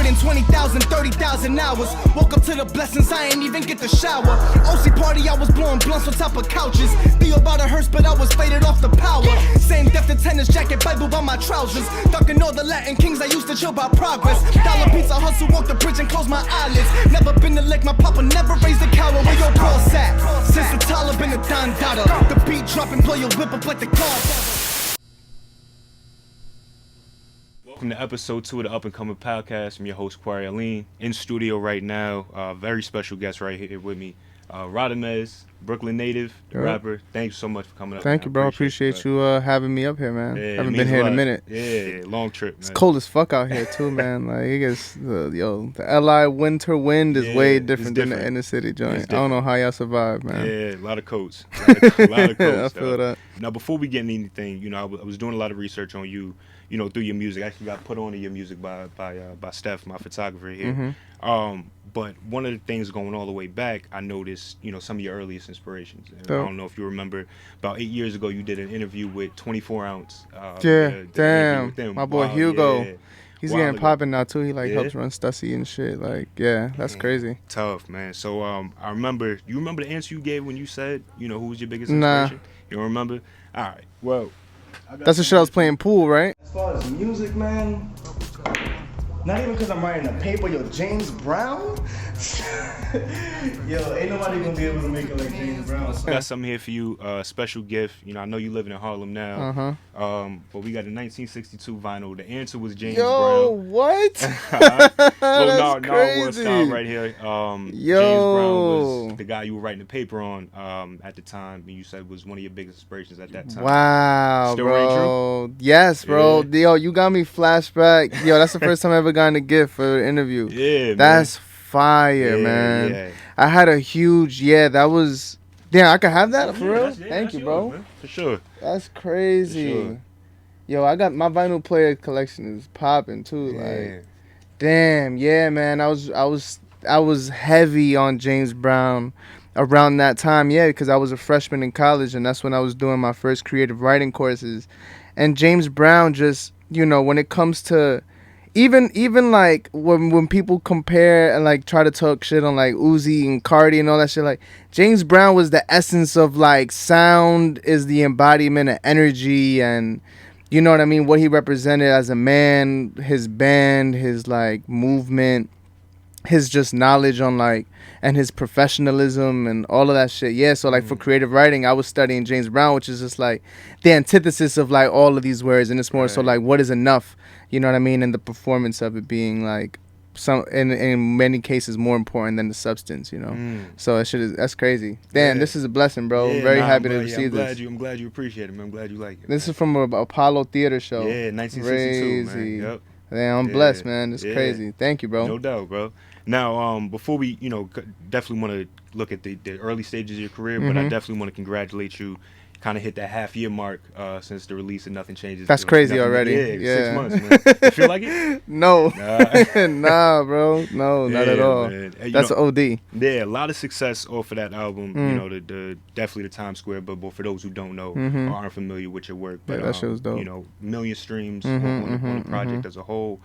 in 20,000, 30,000 hours. Woke up to the blessings, I ain't even get the shower. OC party, I was blowing blunts on top of couches. Theo about a hearse, but I was faded off the power. Same depth of tennis jacket, Bible by my trousers. Ducking all the Latin kings, I used to chill by progress. Dollar pizza hustle, walk the bridge and close my eyelids. Never been to lick, my papa never raised a cow. Where your boss at? Since the Taliban and Don Dada. The beat dropping, blow your whip up like the car. Welcome to episode 2 of the Up and Coming podcast. I'm your host, Quari Aline. In studio right now, very special guest right here with me, Radamiz, Brooklyn native, rapper. Thanks so much for coming up. Thank you, bro. Appreciate you having me up here, man. Yeah, haven't been here in a minute. Yeah, long trip, man. It's cold as fuck out here too, man. Like it gets the LI winter wind is way different than the inner city joint. I don't know how y'all survive, man. Yeah, a lot of coats. A lot of coats. I feel that. Now, before we get into anything, you know, I was doing a lot of research on you. You know, through your music. I actually got put on to your music by Steph, my photographer here. But one of the things going all the way back, I noticed, you know, some of your earliest inspirations. I don't know if you remember, about 8 years ago, you did an interview with 24 Ounce. Damn. My boy Hugo. Yeah. He's getting popping now too. He helps run Stussy and shit. That's crazy. Tough, man. So I remember. You remember the answer you gave when you said, you know, who was your biggest inspiration? Nah. You don't remember? All right. Well. That's the shit I was playing pool, right? As far as music, man, not even because I'm writing a paper, yo, James Brown? Yo, ain't nobody gonna be able to make it like James Brown. I got something here for you, special gift. You know, I know you living in Harlem now. But we got a 1962 vinyl. The answer was James Brown. What? Well, no, it was right here. James Brown was the guy you were writing the paper on at the time, and you said was one of your biggest inspirations at that time. Wow, Still bro. ring true? Yes, bro. Yeah. Yo, you got me flashback. Yo, that's the first time I ever gotten a gift for an interview. Yeah, that's fire, man. Yeah. I had a huge, that was, damn, I could have that for real? Thank you, bro. Man. For sure. That's crazy. For sure. Yo, I got my vinyl player collection is popping too. Yeah. Like, damn, yeah, man. I was heavy on James Brown around that time, because I was a freshman in college, and that's when I was doing my first creative writing courses. And James Brown just, you know, when it comes to even like when people compare and like try to talk shit on like Uzi and Cardi and all that shit, like James Brown was the essence of like sound, is the embodiment of energy, and you know what I mean, what he represented as a man, his band, his like movement, his just knowledge on like, and his professionalism and all of that shit. Yeah, so like for creative writing, I was studying James Brown, which is just like the antithesis of like all of these words, and it's more so like what is enough, you know what I mean, and the performance of it being like some in many cases more important than the substance, you know. So that's crazy. Damn, this is a blessing, bro. I'm very happy to receive this. I'm glad you appreciate it, man. I'm glad you like it. This is from a Apollo Theater show. Yeah, 1962, crazy. man. Yep. Damn, I'm blessed, man. It's crazy. Thank you, bro. No doubt, bro. Now, before we, you know, definitely want to look at the early stages of your career, but I definitely want to congratulate you. Kind of hit that half-year mark since the release of Nothing Changes. That's crazy already. Yeah, 6 months, man. You feel like it? No. Nah, bro. No, not at all. That's an OD. Yeah, a lot of success off of that album. You know, the definitely the Times Square Billboard. For those who don't know or aren't familiar with your work, but that shit was dope. You know, million streams on the project as a whole.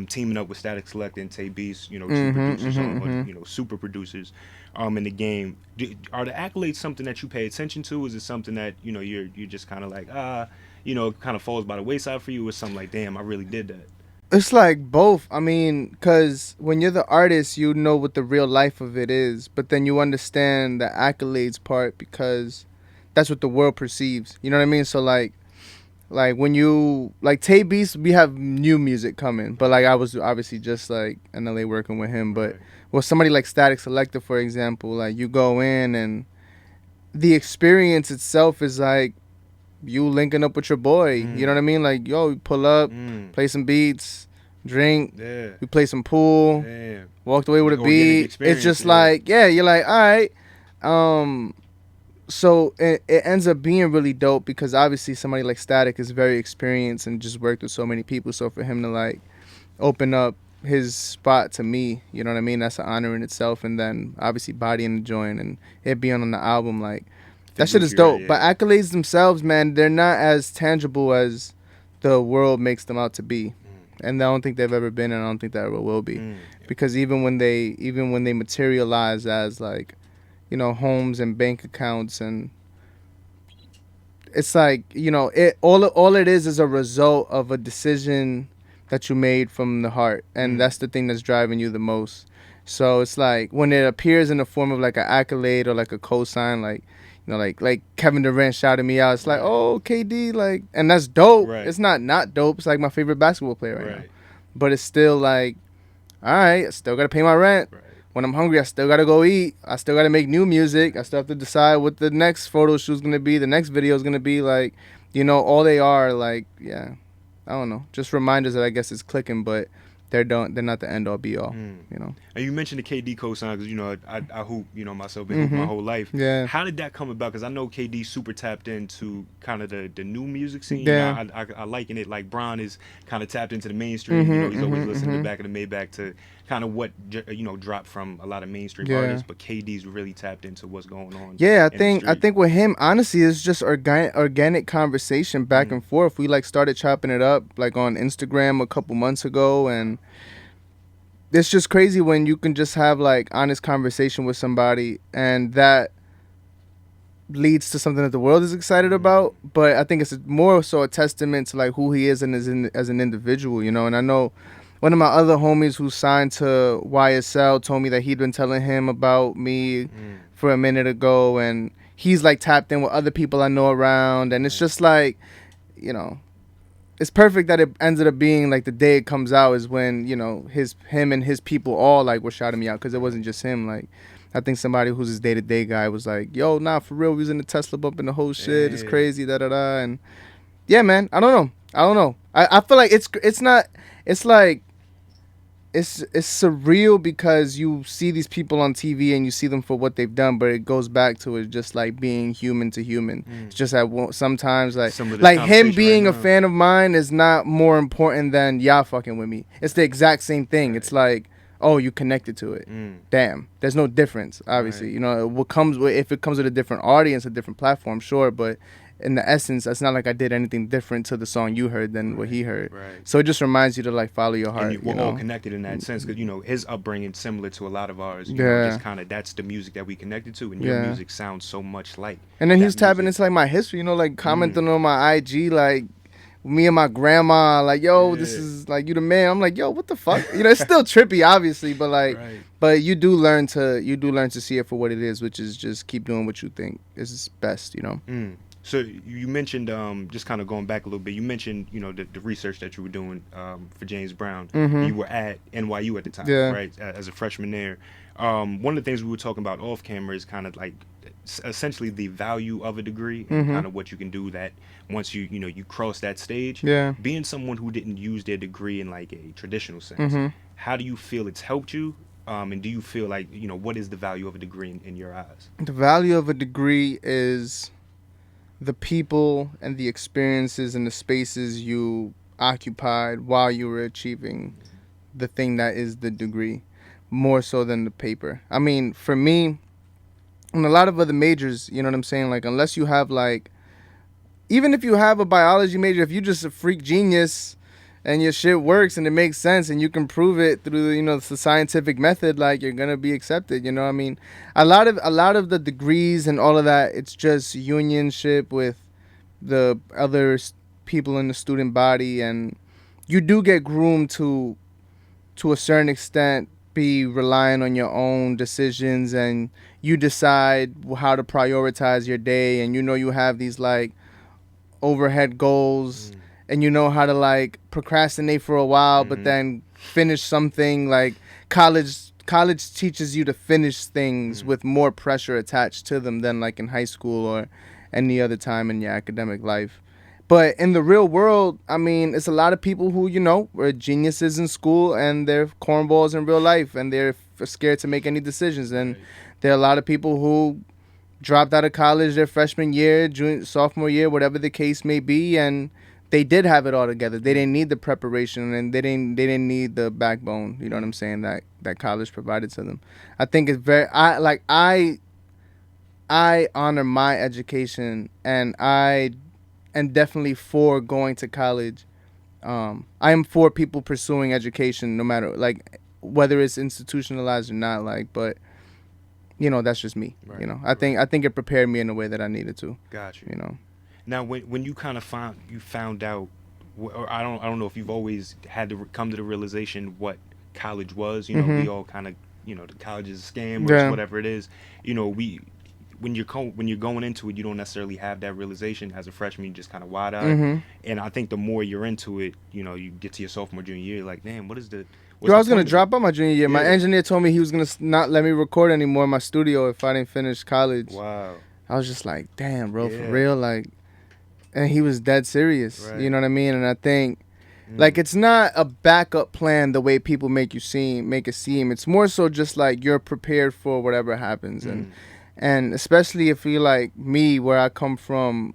Teaming up with Static Select and Tay Beast, you know, two producers, you know, super producers in the game. Are the accolades something that you pay attention to? Is it something that, you know, you're just kind of like, you know, kind of falls by the wayside for you, or something like, damn, I really did that? It's like both. I mean, because when you're the artist, you know what the real life of it is, but then you understand the accolades part because that's what the world perceives. You know what I mean? So like when you like Tay Beast, we have new music coming, but like I was obviously just like in LA working with him. But with somebody like Static Selector, for example, like you go in and the experience itself is like you linking up with your boy. You know what I mean? Like, yo, you pull up, play some beats, drink, we play some pool, walked away with a beat. It's just like, you're like, all right. So it ends up being really dope because obviously somebody like Static is very experienced and just worked with so many people. So for him to like open up his spot to me, you know what I mean? That's an honor in itself. And then obviously bodying the joint and it being on the album, like that shit is dope. But accolades themselves, man, they're not as tangible as the world makes them out to be. And I don't think they've ever been, and I don't think they ever will be. Because even when they materialize as like, you know, homes and bank accounts, and it's like, you know, all it is a result of a decision that you made from the heart, and that's the thing that's driving you the most. So it's like when it appears in the form of like an accolade or like a cosign, like, you know, like Kevin Durant shouted me out. It's like, oh, KD, like, and that's dope. Right. It's not dope. It's like my favorite basketball player right now. But it's still like, all right, I still gotta pay my rent. Right. When I'm hungry, I still gotta go eat. I still gotta make new music. I still have to decide what the next photo shoot's gonna be, the next video is gonna be. Like, you know, all they are, like, yeah, I don't know, just reminders that I guess it's clicking, but they're not the end all be all, you know. And you mentioned the KD cosign because, you know, I hoop, you know, myself, been hooping my whole life. Yeah. How did that come about? Because I know KD super tapped into kind of the new music scene. Yeah. You know, I liken it like Bron is kind of tapped into the mainstream. You know, he's always listening to Back of the Maybach to kind of what, you know, dropped from a lot of mainstream artists. But KD's really tapped into what's going on. Yeah, I think with him, honestly, it's just organic conversation back and forth. We like started chopping it up like on Instagram a couple months ago, and it's just crazy when you can just have like honest conversation with somebody, and that leads to something that the world is excited about. But I think it's more so a testament to like who he is and as an individual, you know. And I know one of my other homies who signed to YSL told me that he'd been telling him about me for a minute ago, and he's like tapped in with other people I know around, and it's just like, you know, it's perfect that it ended up being like the day it comes out is when, you know, him and his people all like were shouting me out, because it wasn't just him. Like, I think somebody who's his day-to-day guy was like, yo, nah, for real, we was in the Tesla bumping the whole shit. It's crazy, da-da-da. And yeah, man, I don't know. I feel like it's not, it's like, it's surreal because you see these people on TV and you see them for what they've done, but it goes back to it just like being human to human. It's just that sometimes like him being a fan of mine is not more important than y'all fucking with me. It's the exact same thing. It's like, oh, you connected to it. Damn, there's no difference. Obviously, you know, if it comes with a different audience, a different platform, sure, but in the essence, it's not like I did anything different to the song you heard than what he heard. So it just reminds you to like follow your heart. And we're all connected in that sense, because, you know, his upbringing similar to a lot of ours. You know, just kind of that's the music that we connected to, and your music sounds so much like. And then he's tapping into like my history, you know, like commenting on my IG, like me and my grandma, like, yo, this is like, you the man. I'm like, yo, what the fuck? You know, it's still trippy, obviously, but like, but you do learn to see it for what it is, which is just keep doing what you think is best, you know. So you mentioned, just kind of going back a little bit, you mentioned, you know, the research that you were doing for James Brown. You were at NYU at the time, right, as a freshman there. One of the things we were talking about off camera is kind of like essentially the value of a degree and kind of what you can do that once you cross that stage. Being someone who didn't use their degree in like a traditional sense, how do you feel it's helped you? And do you feel like, you know, what is the value of a degree in your eyes? The value of a degree is the people and the experiences and the spaces you occupied while you were achieving the thing that is the degree, more so than the paper. I mean, for me, and a lot of other majors, you know what I'm saying? Like, unless you have like, even if you have a biology major, if you're just a freak genius and your shit works and it makes sense and you can prove it through, you know, the scientific method, like, you're gonna be accepted, you know what I mean? A lot of the degrees and all of that, it's just unionship with the other people in the student body, and you do get groomed to a certain extent, be relying on your own decisions, and you decide how to prioritize your day, and you know you have these like overhead goals, and you know how to like procrastinate for a while, but then finish something. Like college teaches you to finish things with more pressure attached to them than like in high school or any other time in your academic life. But in the real world, I mean, it's a lot of people who, you know, were geniuses in school and they're cornballs in real life, and they're scared to make any decisions. And there are a lot of people who dropped out of college their freshman year, sophomore year, whatever the case may be, and they did have it all together. They didn't need the preparation, and they didn't need the backbone, you know what I'm saying, that college provided to them. I think it's very, I honor my education, and I am definitely for going to college I am for people pursuing education, no matter like whether it's institutionalized or not. Like, but you know, that's just me. Right, You know, I think it prepared me in a way that I needed to. Got you. You know. Now, when you kind of found out, or I don't know if you've always had to come to the realization what college was. You know, we all kind of, you know, the college is a scam or it's whatever it is. You know, when you're going into it, you don't necessarily have that realization. As a freshman, you just kind of wide-eyed. And I think the more you're into it, you know, you get to your sophomore, junior year, you're like, damn, what's Yo, I was gonna drop out my junior year. Yeah. My engineer told me he was gonna not let me record anymore in my studio if I didn't finish college. Wow. I was just like, damn, bro, for real, like. And he was dead serious. Right. You know what I mean? And I think, like, it's not a backup plan the way people make it seem. It's more so just like you're prepared for whatever happens, and especially if you like me, where I come from.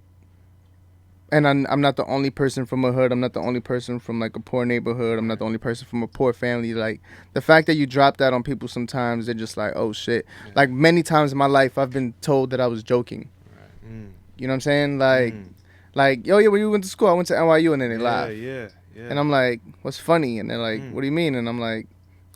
And I'm not the only person from a hood. I'm not the only person from like a poor neighborhood. I'm not the only person from a poor family. Like the fact that you drop that on people sometimes, they're just like, oh shit. Yeah. Like many times in my life, I've been told that I was joking. Right. You know what I'm saying? Like, yo, yeah, where you went to school? I went to NYU, and then they laugh. Yeah. And I'm like, what's funny? And they're like, what do you mean? And I'm like,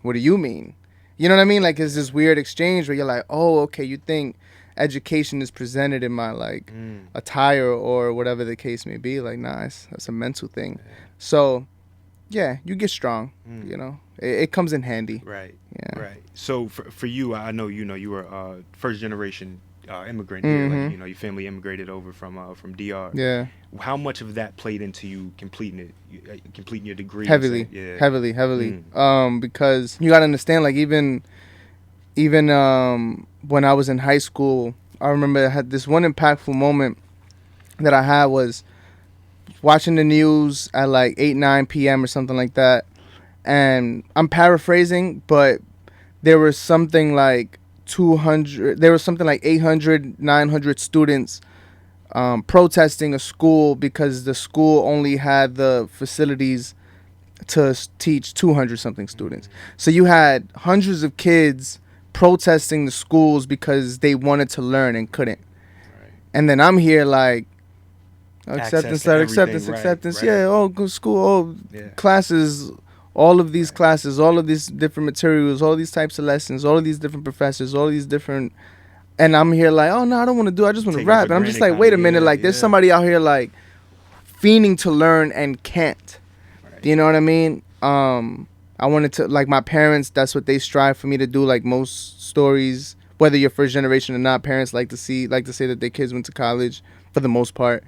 what do you mean? You know what I mean? Like, it's this weird exchange where you're like, oh, okay, you think education is presented in my, like, attire or whatever the case may be. Like, nah, that's a mental thing. Yeah. So, yeah, you get strong, you know? It comes in handy. Right. Yeah. Right. So, for you, I know, you know, you were first generation immigrant here. Like, you know, your family immigrated over from DR. Yeah. How much of that played into you completing your degree? Heavily. Because you gotta understand, like, even when I was in high school, I remember I had this one impactful moment that I had was watching the news at like 8-9 p.m. or something like that, and I'm paraphrasing, but there was something like 800, 900 students protesting a school because the school only had the facilities to teach 200 something students. So you had hundreds of kids protesting the schools because they wanted to learn and couldn't. Right. And then I'm here like acceptance. Right. Yeah, oh, go school, classes, all of these classes, all of these different materials, all these types of lessons, all of these different professors, all these different, and I'm here like, oh no, I don't want to do, I just want to rap. And I'm just like, wait a minute, like there's somebody out here like fiending to learn and can't. Right. You know what I mean? I wanted to, like, my parents, that's what they strive for me to do. Like most stories, whether you're first generation or not, parents like to say that their kids went to college for the most part.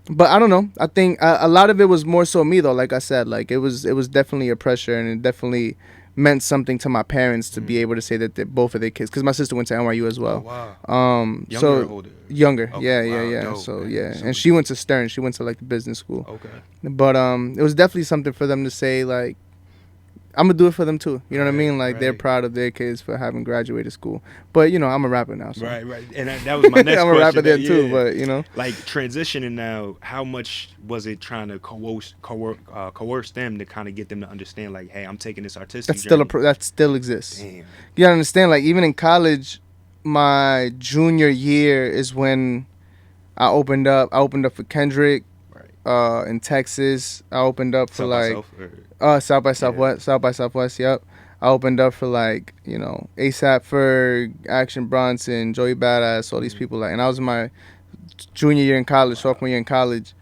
But I don't know. I think a lot of it was more so me though. Like I said, like it was definitely a pressure, and it definitely meant something to my parents to be able to say that both of their kids, because my sister went to NYU as well. Oh, wow. Younger or older? Younger. Okay. Yeah. Dope, so man. Yeah, and she went to Stern. She went to like the business school. Okay. But it was definitely something for them to say, like, I'm gonna do it for them too. You know what I mean? Like they're proud of their kids for having graduated school. But you know, I'm a rapper now. So. Right. And that was my next question. I'm a rapper there too, but you know, like transitioning now, how much was it trying to coerce them to kind of get them to understand, like, hey, I'm taking this artistic journey. That still exists. Damn. You gotta understand, like even in college, my junior year is when I opened up for Kendrick. In Texas, I opened up for South by Southwest. Yep, I opened up for like, you know, ASAP Ferg, Action Bronson, Joey Badass, all these people, like, and I was in my junior year in college, sophomore year in college.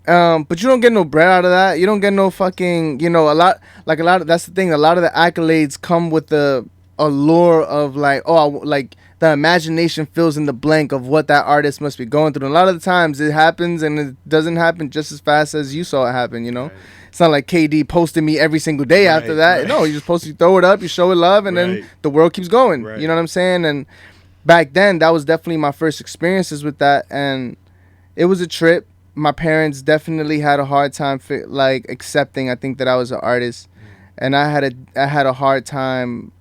But you don't get no bread out of that. You don't get no fucking, you know, a lot. That's the thing. A lot of the accolades come with the allure of like, like the imagination fills in the blank of what that artist must be going through. And a lot of the times it happens and it doesn't happen just as fast as you saw it happen, you know? Right. It's not like KD posted me every single day after that. Right. No, you just post, you throw it up, you show it love, and then the world keeps going. Right. You know what I'm saying? And back then, that was definitely my first experiences with that. And it was a trip. My parents definitely had a hard time accepting, I think, that I was an artist. And I had a hard time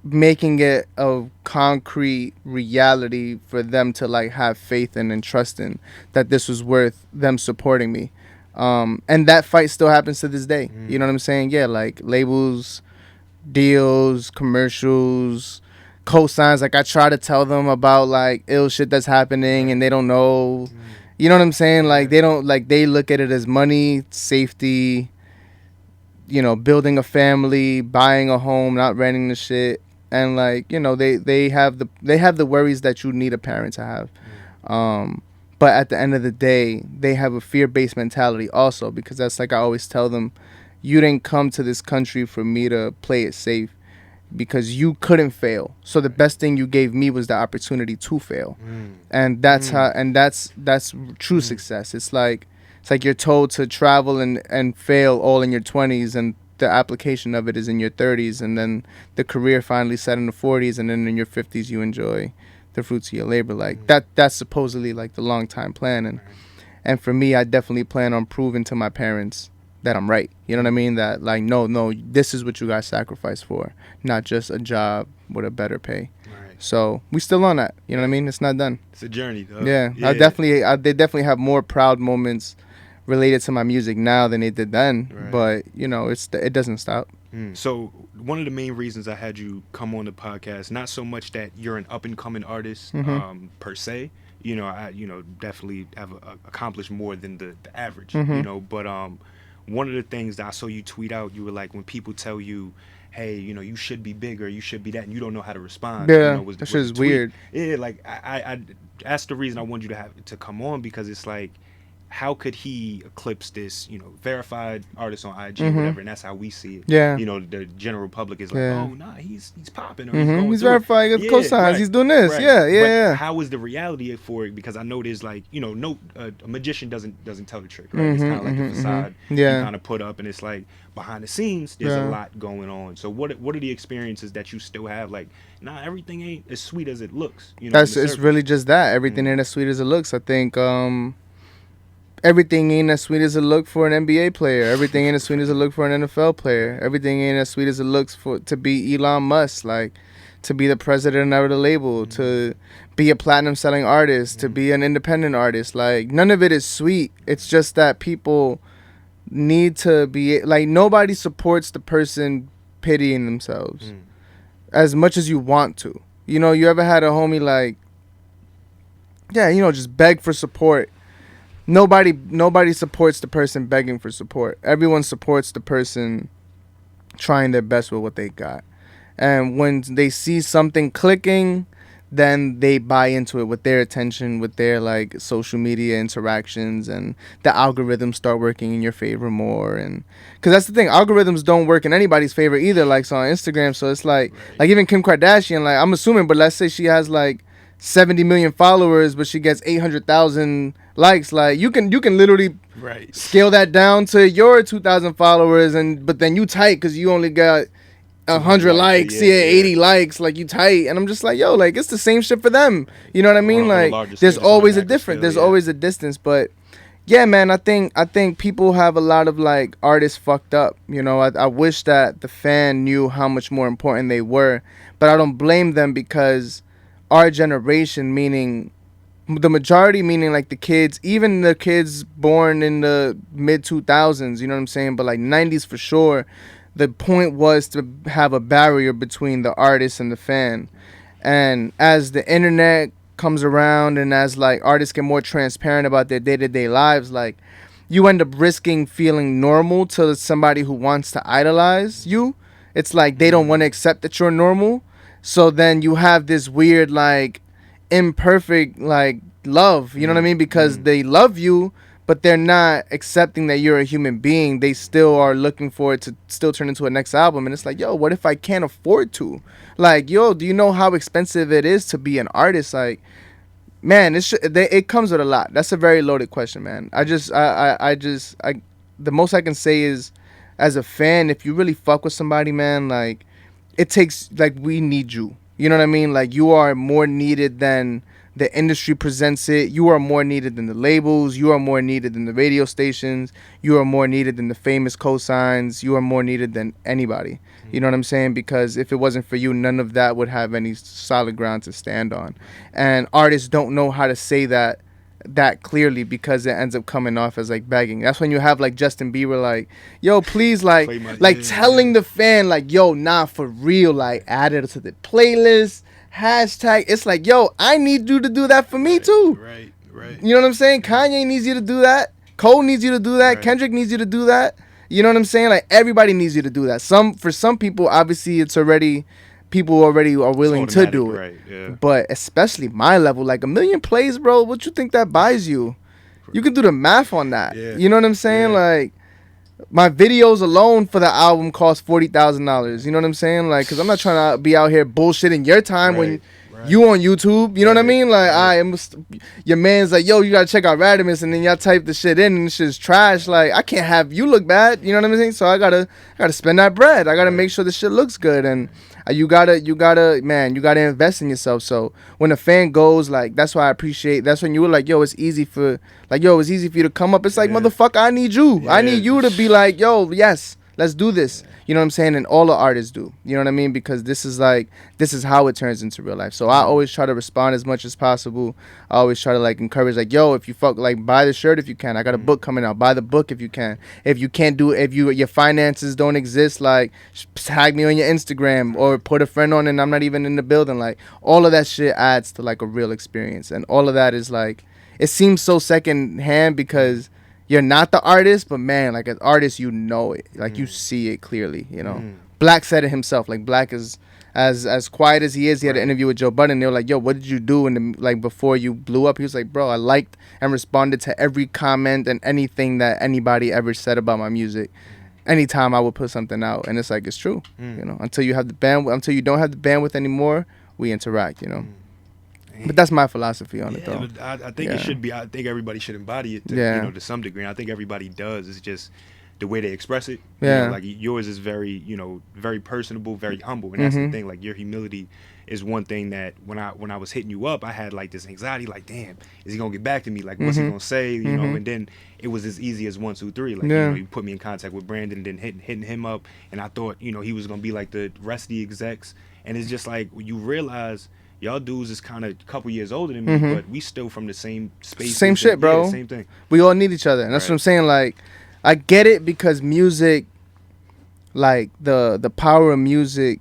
making it a concrete reality for them to like have faith in and trust in that this was worth them supporting me. And that fight still happens to this day. You know what I'm saying? Yeah, like labels, deals, commercials, co-signs. Like I try to tell them about like ill shit that's happening and they don't know. You know what I'm saying? Like they don't like they look at it as money, safety, you know, building a family, buying a home, not renting the shit, and like, you know, they have the worries that you need a parent to have. But at the end of the day, they have a fear-based mentality also, because that's like I always tell them, you didn't come to this country for me to play it safe, because you couldn't fail. So the best thing you gave me was the opportunity to fail. And that's that's true success. It's like you're told to travel and fail all in your 20s, and the application of it is in your 30s, and then the career finally set in the 40s, and then in your 50s you enjoy the fruits of your labor. Like that's supposedly like the long time plan, and for me, I definitely plan on proving to my parents that I'm right. You know what I mean? That like no, this is what you guys sacrificed for, not just a job with a better pay. Right. So we still on that. You know what I mean? It's not done. It's a journey, though. Yeah. They definitely have more proud moments related to my music now than they did then. Right. But you know, it doesn't stop. So one of the main reasons I had you come on the podcast, not so much that you're an up and coming artist per se. You know, I definitely have accomplished more than the average. You know, but one of the things that I saw you tweet out, you were like, when people tell you, hey, you know, you should be bigger, you should be that, and you don't know how to respond. Yeah, you know, that shit is weird. Yeah, like I that's the reason I wanted you to come on, because it's like, how could he eclipse this, you know, verified artist on IG or whatever, and that's how we see it. Yeah. You know, the general public is like, oh, nah, he's popping. Or he's verified, he's co-signs, he's doing this. Right. Yeah. How is the reality for it? Because I know there's like, you know, a magician doesn't tell the trick, right? It's kind of like a facade you kind of put up, and it's like behind the scenes, there's a lot going on. So what are the experiences that you still have? Like, everything ain't as sweet as it looks. You know, it's really just that. Everything ain't as sweet as it looks. I think everything ain't as sweet as it look for an NBA player. Everything ain't as sweet as it look for an NFL player. Everything ain't as sweet as it looks to be Elon Musk, like to be the president of the label, to be a platinum selling artist, to be an independent artist. Like, none of it is sweet. It's just that people need to be like, nobody supports the person pitying themselves as much as you want to. You know, you ever had a homie like, just beg for support? Nobody supports the person begging for support. Everyone supports the person trying their best with what they got. And when they see something clicking, then they buy into it with their attention, with their like social media interactions, and the algorithms start working in your favor more. And because that's the thing, algorithms don't work in anybody's favor either. Like, so on Instagram, so it's like even Kim Kardashian, like, I'm assuming, but let's say she has like 70 million followers, but she gets 800,000 likes. Like, you can literally scale that down to your 2,000 followers, but then you tight because you only got 100 likes, 80 likes. Like, you tight, and I'm just like, yo, like, it's the same shit for them. You know what I mean? Like, there's always a difference. There's always a distance, but yeah, man, I think people have a lot of like artists fucked up. You know, I wish that the fan knew how much more important they were, but I don't blame them, because our generation, meaning the majority, meaning like the kids, even the kids born in the mid 2000s, you know what I'm saying, but like 90s for sure, the point was to have a barrier between the artist and the fan. And as the internet comes around, and as like artists get more transparent about their day-to-day lives, like, you end up risking feeling normal to somebody who wants to idolize you. It's like they don't want to accept that you're normal. So then you have this weird, like, imperfect, like, love, you know what I mean? Because they love you, but they're not accepting that you're a human being. They still are looking for it to still turn into a next album. And it's like, yo, what if I can't afford to? Like, yo, do you know how expensive it is to be an artist? Like, man, it comes with a lot. That's a very loaded question, man. The most I can say is, as a fan, if you really fuck with somebody, man, like, it takes, like, we need you. You know what I mean? Like, you are more needed than the industry presents it. You are more needed than the labels. You are more needed than the radio stations. You are more needed than the famous cosigns. You are more needed than anybody. You know what I'm saying? Because if it wasn't for you, none of that would have any solid ground to stand on. And artists don't know how to say that clearly, because it ends up coming off as like begging. That's when you have like Justin Bieber, like, yo, please, like telling the fan, like, yo, nah, for real, like, add it to the playlist, hashtag. It's like, yo, I need you to do that for me too. Right. You know what I'm saying? Kanye needs you to do that. Cole needs you to do that. Right. Kendrick needs you to do that. You know what I'm saying? Like, everybody needs you to do that. For some people, obviously, people already are willing to do it. Right, yeah. But especially my level, like 1 million plays, bro. What you think that buys you? You can do the math on that. Yeah. You know what I'm saying? Yeah. Like, my videos alone for the album cost $40,000. You know what I'm saying? Like, because I'm not trying to be out here bullshitting your time when you on YouTube. You know what I mean? Like, your man's like, yo, you got to check out Radamiz. And then y'all type the shit in and it's just trash. Like, I can't have you look bad. You know what I'm saying? So I gotta spend that bread. I got to make sure the shit looks good. And you gotta invest in yourself. So when a fan goes, like, that's why I appreciate. That's when you were like, yo, it's easy for you to come up. It's like, motherfucker, I need you. Yeah. I need you to be like, yo, yes, let's do this. You know what I'm saying? And all the artists do. You know what I mean? Because this is how it turns into real life. So I always try to respond as much as possible. I always try to, like, encourage, like, yo, if you buy the shirt if you can. I got a book coming out. Buy the book if you can. If you can't do it, if your finances don't exist, like, tag me on your Instagram or put a friend on and I'm not even in the building. Like, all of that shit adds to, like, a real experience. And all of that is, like, it seems so secondhand because you're not the artist, but man, like, as artist, you know it. Like, you see it clearly, you know. Black said it himself. Like, Black is as quiet as he is. He had an interview with Joe Budden. They were like, yo, what did you do before you blew up? He was like, bro, I liked and responded to every comment and anything that anybody ever said about my music. Anytime I would put something out. And it's like, it's true. You know, until you don't have the bandwidth anymore, we interact, you know. But that's my philosophy on it, though. I think it should be. I think everybody should embody it, to some degree. And I think everybody does. It's just the way they express it. Yeah. You know, like, yours is very, very personable, very humble, and that's the thing. Like, your humility is one thing that when I was hitting you up, I had, like, this anxiety. Like, damn, is he gonna get back to me? Like, what's he gonna say? You know. And then it was as easy as 1, 2, 3. Like, you put me in contact with Brandon, then hitting him up, and I thought, he was gonna be like the rest of the execs. And it's just like, you realize, y'all dudes is kind of a couple years older than me, but we still from the same space. Same shit, bro. Same thing. We all need each other. And that's what I'm saying. Like, I get it because music, like, the power of music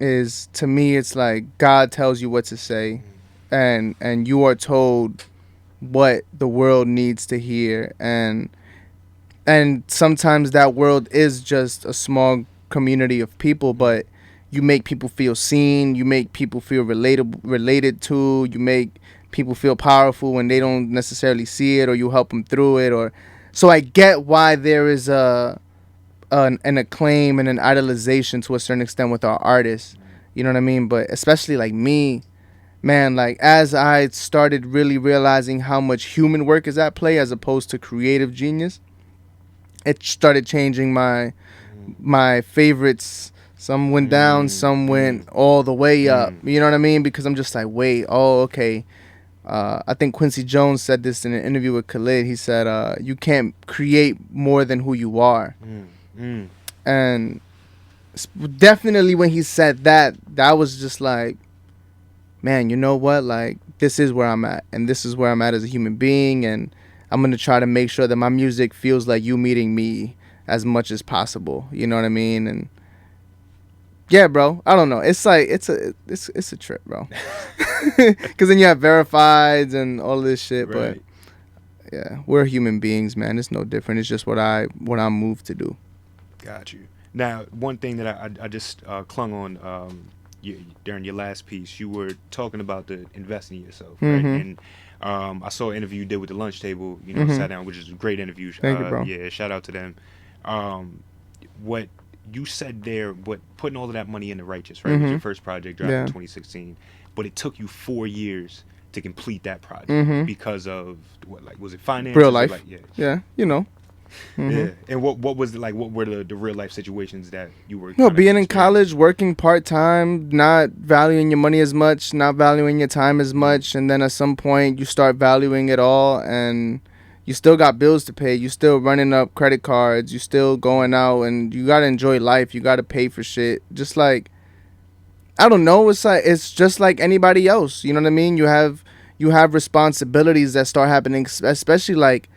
is, to me, it's like God tells you what to say and you are told what the world needs to hear. And sometimes that world is just a small community of people, but you make people feel seen. You make people feel related to. You make people feel powerful when they don't necessarily see it, or you help them through it. So I get why there is an acclaim and an idolization to a certain extent with our artists. You know what I mean? But especially, like, me, man, like, as I started really realizing how much human work is at play as opposed to creative genius, it started changing my favorites. Some went down, some went all the way up. You know what I mean? Because I'm just like, wait, okay. I think Quincy Jones said this in an interview with Khalid. He said, you can't create more than who you are. And definitely when he said that was just like, man, you know what? Like, this is where I'm at. And this is where I'm at as a human being. And I'm going to try to make sure that my music feels like you meeting me as much as possible. You know what I mean? And yeah, bro. I don't know. It's like it's a trip, bro. Because then you have verifieds and all this shit. Right. But yeah, we're human beings, man. It's no different. It's just what I'm moved to do. Got you. Now, one thing that I just clung on during your last piece, you were talking about the investing in yourself, right? And I saw an interview you did with the Lunch Table. Sat down, which is a great interview. Thank you, bro. Yeah, shout out to them. What you said there, putting all of that money into Righteous, right? Was your first project dropped in 2016, but it took you 4 years to complete that project because of was it finances? Real life. Yeah, you know. Yeah. And what was it like? What were the real life situations that you were? Being in college, working part time, not valuing your money as much, not valuing your time as much, and then at some point you start valuing it all, and you still got bills to pay. You still running up credit cards. You still going out, and you gotta enjoy life. You gotta pay for shit. Just like, I don't know. It's just like anybody else. You know what I mean? You have responsibilities that start happening, especially like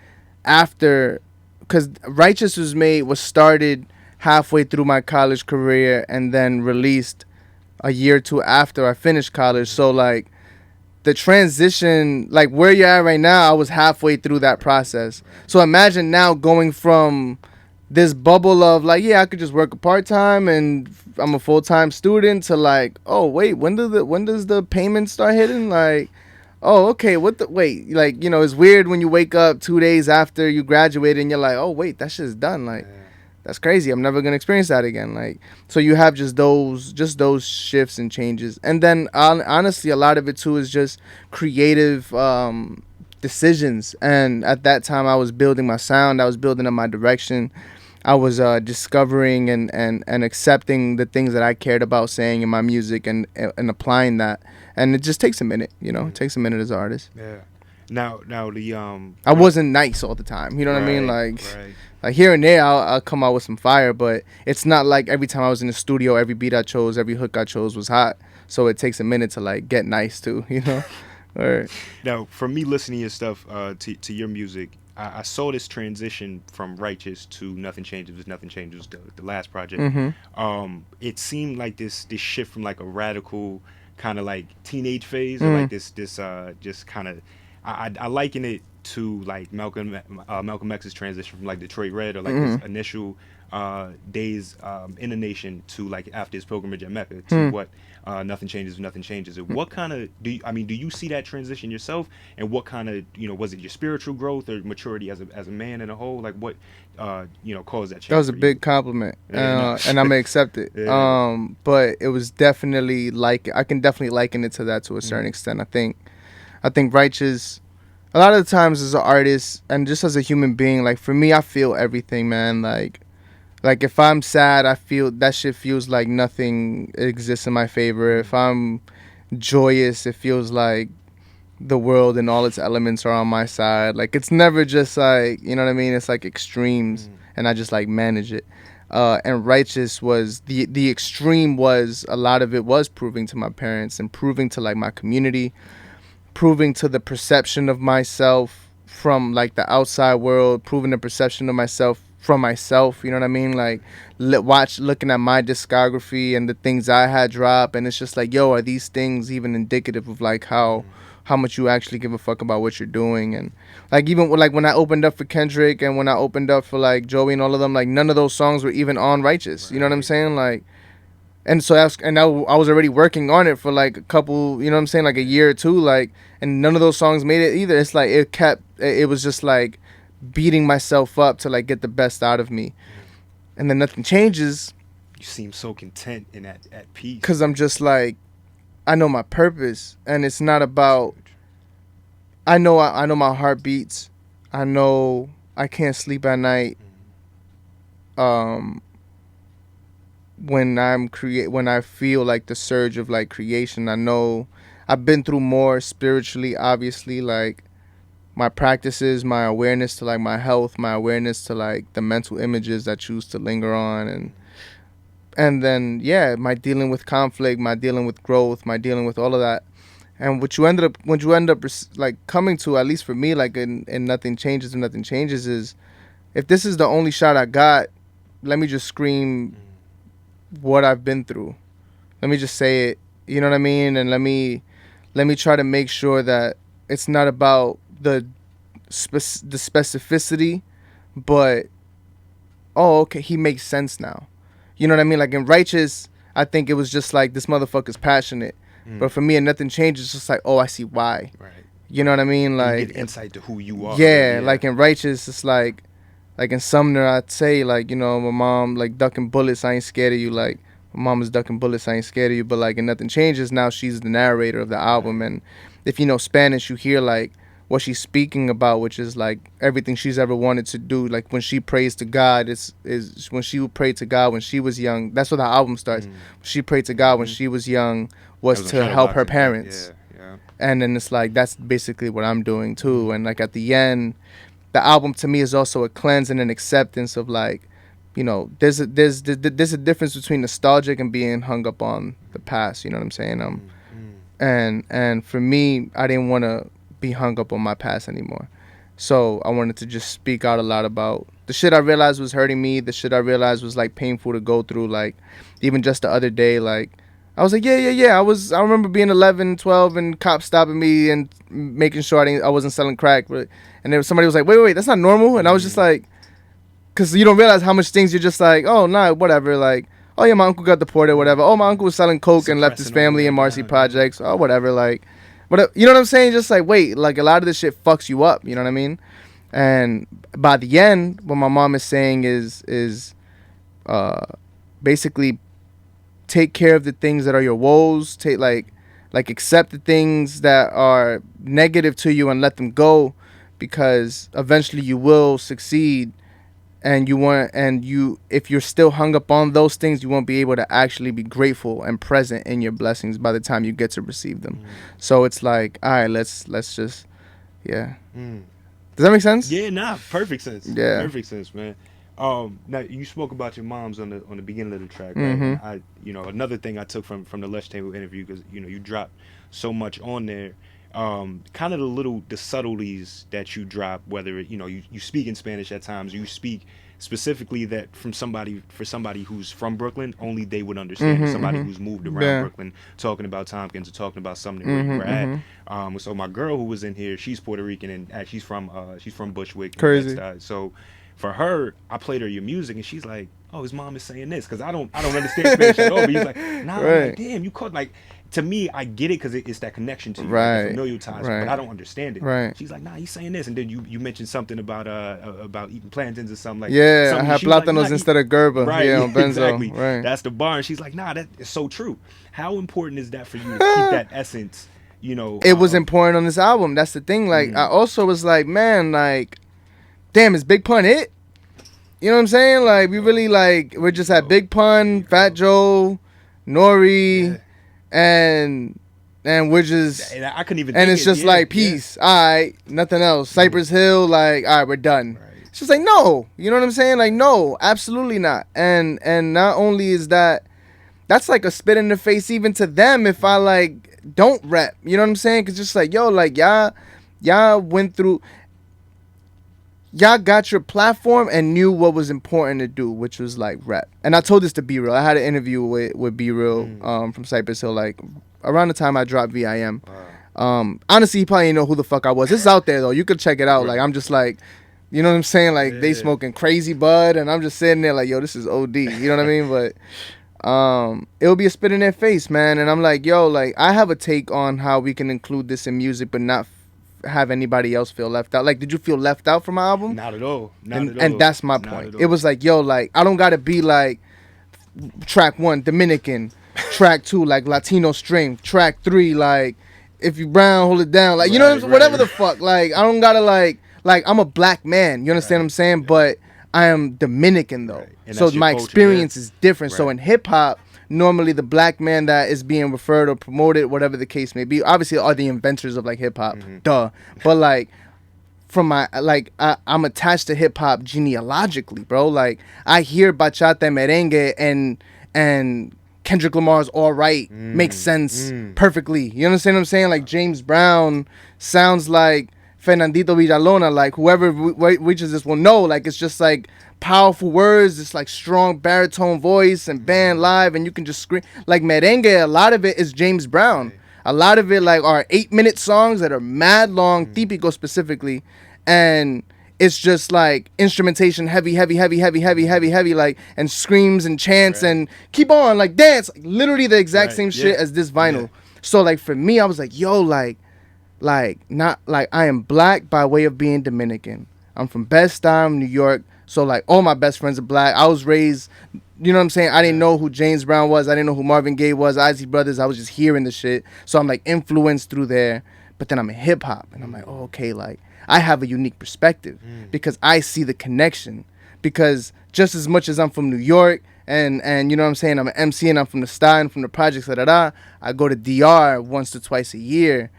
after, because Righteous was started halfway through my college career and then released a year or two after I finished college. So like, the transition, like where you're at right now, I was halfway through that process. So imagine now going from this bubble of like, yeah, I could just work a part-time and I'm a full-time student to like, oh wait, when does the payment start hitting? Like, oh, okay, wait, like, you know, it's weird when you wake up 2 days after you graduate and you're like, oh wait, that shit's done. Like, that's crazy. I'm never gonna experience that again. Like, so you have just those shifts and changes. And then honestly, a lot of it too is just creative decisions. And at that time I was building my sound, I was building up my direction. I was discovering and accepting the things that I cared about saying in my music and applying that. And it just takes a minute, you know. It takes a minute as an artist. Yeah. Now the I wasn't nice all the time. You know what I mean? Like here and there, I'll come out with some fire, but it's not like every time I was in the studio, every beat I chose, every hook I chose was hot. So it takes a minute to like get nice too, you know. Or now, for me listening to your stuff, to your music, I saw this transition from Righteous to Nothing Changes. Nothing Changes, the last project. Mm-hmm. It seemed like this shift from like a radical kind of like teenage phase, or like this just kind of, I liken it to like Malcolm X's transition from like Detroit Red, or like his initial days in the nation to like after his pilgrimage at Mecca to what Nothing Changes. And what kind of do you see that transition yourself? And what kind of, you know, was it your spiritual growth or maturity as a man in a whole? Like what caused that change? That was a big compliment, and I'm gonna accept it. Yeah. But it was definitely like, I can definitely liken it to that to a certain extent. I think Righteous, a lot of the times as an artist and just as a human being, like for me, I feel everything, man. Like if I'm sad, I feel that shit feels like nothing exists in my favor. If I'm joyous, it feels like the world and all its elements are on my side. Like it's never just like, you know what I mean? It's like extremes, and I just like manage it. And Righteous was the extreme was, a lot of it was proving to my parents and proving to like my community, proving to the perception of myself from like the outside world, proving the perception of myself from myself, you know what I mean? Like looking at my discography and the things I had dropped, and it's just like, yo, are these things even indicative of like how much you actually give a fuck about what you're doing? And like even like when I opened up for Kendrick and when I opened up for like Joey and all of them, like none of those songs were even on Righteous. You know what I'm saying? Like, and so I was already working on it for like a couple, you know what I'm saying, like a year or two, like, and none of those songs made it either. It's like it was just like beating myself up to like get the best out of me. And then Nothing Changes. You seem so content and at peace. Because I'm just like, I know my purpose, and it's not about, I know my heart beats. I know I can't sleep at night. When I feel like the surge of like creation, I know I've been through more spiritually, obviously, like my practices, my awareness to like my health, my awareness to like the mental images I choose to linger on, and then my dealing with conflict, my dealing with growth, my dealing with all of that. And what you end up like coming to, at least for me, like in Nothing Changes and Nothing Changes, is if this is the only shot I got, let me just scream what I've been through. Let me just say it, you know what I mean? And let me try to make sure that it's not about the specificity, but okay, he makes sense now. You know what I mean? Like in Righteous, I think it was just like, this motherfucker's passionate. But for me, in Nothing Changes, it's just like, oh, I see why. Right. You know what I mean? Like, you get insight to who you are. Yeah, like in Righteous, it's like in Sumner, I'd say, like, you know, my mom, like, ducking bullets, I ain't scared of you. Like, my mom is ducking bullets, I ain't scared of you. But like in Nothing Changes, now she's the narrator of the album. And if you know Spanish, you hear like what she's speaking about, which is like everything she's ever wanted to do. Like when she prays to God, is when she would pray to God when she was young. That's what the album starts. She prayed to God when she was young, was to help her parents. Yeah. And then it's like, that's basically what I'm doing too. And like at the end, the album to me is also a cleanse and an acceptance of like, you know, there's a difference between nostalgic and being hung up on the past. You know what I'm saying? And for me, I didn't want to be hung up on my past anymore. So I wanted to just speak out a lot about the shit I realized was hurting me, the shit I realized was like painful to go through. Like even just the other day, like I was like, yeah. I remember being 11, 12, and cops stopping me and making sure I wasn't selling crack. But and then somebody was like, wait, that's not normal. And I was just like, because you don't realize how much things you're just like, oh, nah, whatever. Like, oh yeah, my uncle got deported, whatever. Oh, my uncle was selling coke and left his family in Marcy Projects. Oh, whatever. Like, but you know what I'm saying? Just like, wait, like a lot of this shit fucks you up. You know what I mean? And by the end, what my mom is saying is basically take care of the things that are your woes. Take like accept the things that are negative to you and let them go, because eventually you will succeed. And if you're still hung up on those things, you won't be able to actually be grateful and present in your blessings by the time you get to receive them. So it's like, all right, let's just, yeah. Does that make sense? Yeah, nah, perfect sense. Yeah, perfect sense, man. Now you spoke about your moms on the beginning of the track, right? And I, another thing I took from the Lush Table interview, because you dropped so much on there. Kind of the subtleties that you drop, whether you speak in Spanish at times, you speak specifically that for somebody who's from Brooklyn, only they would understand. Somebody who's moved around Brooklyn, talking about Tompkins or talking about something where you're at. So my girl who was in here, she's Puerto Rican and she's from Bushwick. Crazy. So for her, I played her your music and she's like, oh, his mom is saying this, because I don't understand Spanish at all. But he's like, nah, I'm like, damn, you caught like. To me, I get it because it's that connection to you, the familial ties, but I don't understand it. She's like, nah, he's saying this, and then you mentioned something about eating plantains or something like. Yeah, I have plátanos like, instead of gerba. Right, yeah, on benzo. Exactly. Right. That's the bar, and she's like, nah, that is so true. How important is that for you to keep that essence? It was important on this album. That's the thing. Like, I also was like, man, like, damn, is Big Pun it? You know what I'm saying? Like, we really we're just at Big Pun, Fat Joe, Nori. Yeah. And we're just, and I couldn't even. And it's just like peace. All right, nothing else. Cypress Hill, like, all right, we're done. Right. It's just like, no, you know what I'm saying? Like, no, absolutely not. And not only is that's like a spit in the face even to them if I like don't rap. You know what I'm saying? Cause just like, yo, like y'all went through. Y'all got your platform and knew what was important to do, which was like rap. And I told this to B-Real. I had an interview with B-Real from Cypress Hill, like around the time I dropped V.I.M. Honestly, he probably didn't know who the fuck I was. This is out there though. You could check it out. Like I'm just like, you know what I'm saying? Like they smoking crazy bud, and I'm just sitting there like, yo, this is OD. You know what I mean? But it'll be a spit in their face, man. And I'm like, yo, like I have a take on how we can include this in music, but not have anybody else feel left out. Like, did you feel left out from my album? Not at all. And that's my point. It was like, yo, like I don't gotta be like track 1 Dominican, track 2 like Latino string, track 3 like if you brown hold it down, like you know whatever the fuck. Like I don't gotta like I'm a black man. You understand what I'm saying? But I am Dominican though, so my experience is different. So in hip hop, normally the black man that is being referred or promoted, whatever the case may be, obviously are the inventors of like hip hop, duh. But like from my I'm attached to hip hop genealogically, bro. Like I hear bachata and merengue and Kendrick Lamar's All Right makes sense perfectly. You understand what I'm saying? Like James Brown sounds like Fernandito Villalona. Like whoever reaches this will know. Like it's just like powerful words, it's like strong baritone voice and band live, and you can just scream. Like merengue, a lot of it is James Brown. A lot of it like are 8-minute songs that are mad long, típico specifically, and it's just like instrumentation heavy, like, and screams and chants and keep on like dance, like, literally the exact same shit as this vinyl. So like for me, I was like, yo, like not like I am black by way of being Dominican. I'm from Bed-Stuy, New York. So, like, all my best friends are black. I was raised, you know what I'm saying? I didn't know who James Brown was. I didn't know who Marvin Gaye was, Ozzy Brothers. I was just hearing the shit. So, I'm, like, influenced through there. But then I'm in hip-hop. And I'm like, oh, okay, like, I have a unique perspective. Because I see the connection. Because just as much as I'm from New York and you know what I'm saying? I'm an MC and I'm from the style and from the projects, I go to DR once or twice a year.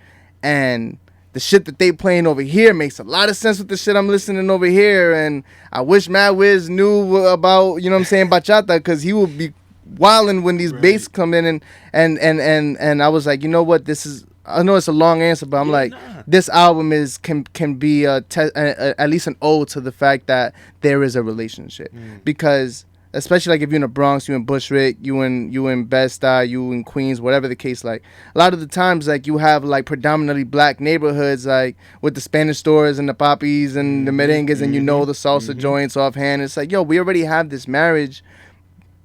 And the shit that they playing over here makes a lot of sense with the shit I'm listening over here, and I wish Mad Wiz knew about, you know what I'm saying, bachata, because he would be wilding when these bass come in, and I was like, you know what, this is, I know it's a long answer, but I'm like, this album can be at least an ode to the fact that there is a relationship, because especially like if you're in the Bronx, you in Bushwick, you in Bed-Stuy, you in Queens, whatever the case. Like a lot of the times, like you have like predominantly black neighborhoods, like with the Spanish stores and the poppies and the merengues, and the salsa joints offhand. It's like, yo, we already have this marriage.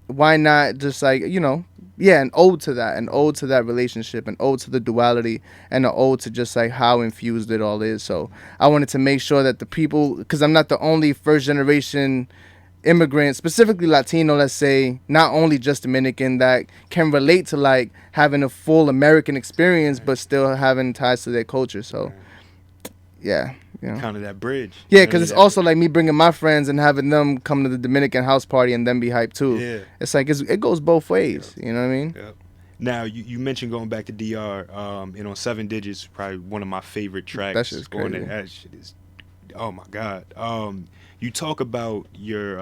Why not just like, an ode to that relationship, an ode to the duality, and an ode to just like how infused it all is. So I wanted to make sure that the people, because I'm not the only first generation immigrant, specifically Latino, let's say, not only just Dominican, that can relate to like having a full American experience but still having ties to their culture. So yeah, kind of that bridge. Yeah, because it's also like me bringing my friends and having them come to the Dominican house party and then be hyped too. Yeah, it's like it goes both ways. You know what I mean? Yeah. Now you mentioned going back to DR, on 7 Digits, probably one of my favorite tracks. That shit's crazy. That shit is, oh my god. You talk about your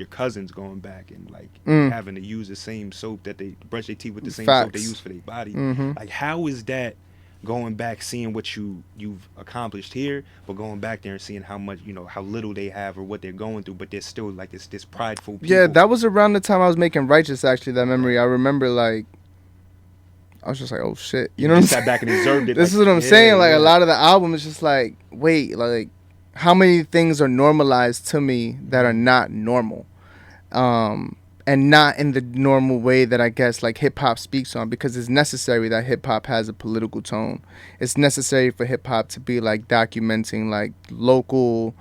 cousins going back and like having to use the same soap that they brush their teeth with, the same soap they use for their body. Like, how is that going back, seeing what you've accomplished here, but going back there and seeing how much, how little they have or what they're going through, but they're still like this prideful people. Yeah, that was around the time I was making Righteous, actually, that memory. I remember like I was just like, oh shit. You know what I'm saying? Sat back and observed it. This is what I'm saying. Like a lot of the album is just like, wait, like how many things are normalized to me that are not normal, and not in the normal way that I guess like hip hop speaks on, because it's necessary that hip hop has a political tone. It's necessary for hip hop to be like documenting like local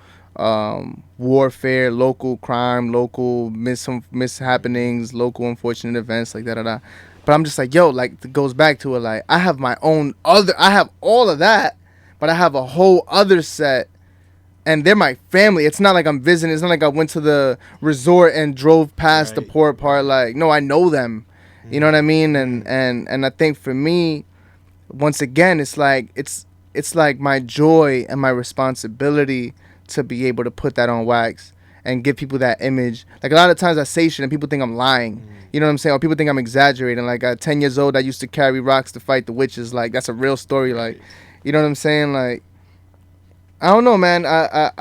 warfare, local crime, local mishappenings, local unfortunate events, like that. But I'm just like, yo, like it goes back to it. Like I have my own I have all of that, but I have a whole other set. And they're my family. It's not like I'm visiting. It's not like I went to the resort and drove past the poor part. Like, no, I know them. You know what I mean? And I think for me, once again, it's like my joy and my responsibility to be able to put that on wax and give people that image. Like a lot of times I say shit and people think I'm lying. You know what I'm saying? Or people think I'm exaggerating. Like at 10 years old, I used to carry rocks to fight the witches. Like that's a real story. Like, you know what I'm saying? Like, I don't know, man. I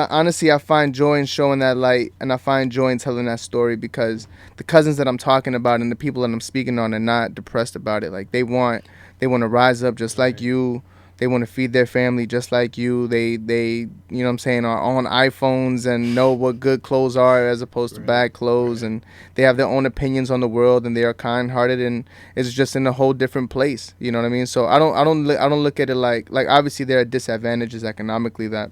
honestly, I find joy in showing that light, and I find joy in telling that story, because the cousins that I'm talking about and the people that I'm speaking on are not depressed about it. Like they want to rise up just like you. They want to feed their family just like you. They you know what I'm saying, are on iPhones and know what good clothes are as opposed to bad clothes, and they have their own opinions on the world, and they are kind-hearted, and it's just in a whole different place. You know what I mean? So I don't look at it like obviously there are disadvantages economically that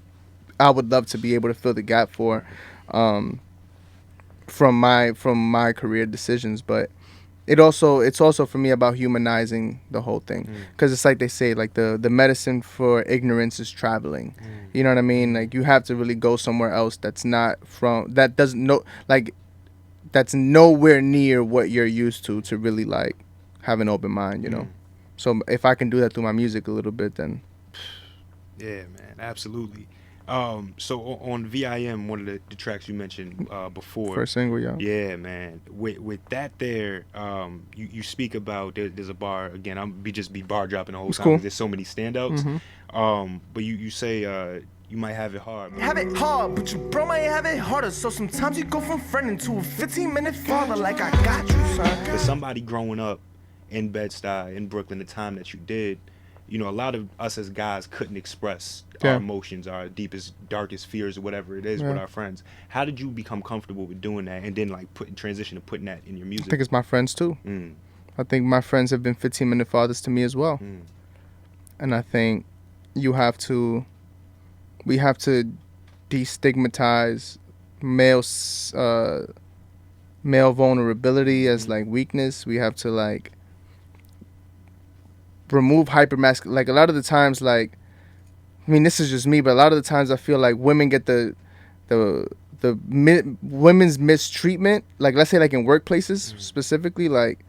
I would love to be able to fill the gap for from my career decisions, but it's also for me about humanizing the whole thing, because it's like they say, like the medicine for ignorance is traveling. You know what I mean? Like you have to really go somewhere else that's nowhere near what you're used to really like have an open mind, So if I can do that through my music a little bit, then yeah, man, absolutely. So on V.I.M, one of the tracks you mentioned before, first single, yeah, man, with that there, you speak about there's a bar, again, I'm just be bar dropping the whole time, cool. Because there's so many standouts. But you say you might have it hard, man. Have it hard, but you bro might have it harder. So sometimes you go from friend into a 15-minute father, like I got you, son. For somebody growing up in Bed-Stuy, in Brooklyn, the time that you did, a lot of us as guys couldn't express our emotions, our deepest, darkest fears, or whatever it is with our friends. How did you become comfortable with doing that, and then like transition to putting that in your music? I think it's my friends too. I think my friends have been 15-minute fathers to me as well. And I think we have to destigmatize male vulnerability as like weakness. We have to like remove hypermasculine. Like a lot of the times, like, I mean, this is just me, but a lot of the times I feel like women get the women's mistreatment. Like let's say like in workplaces specifically, like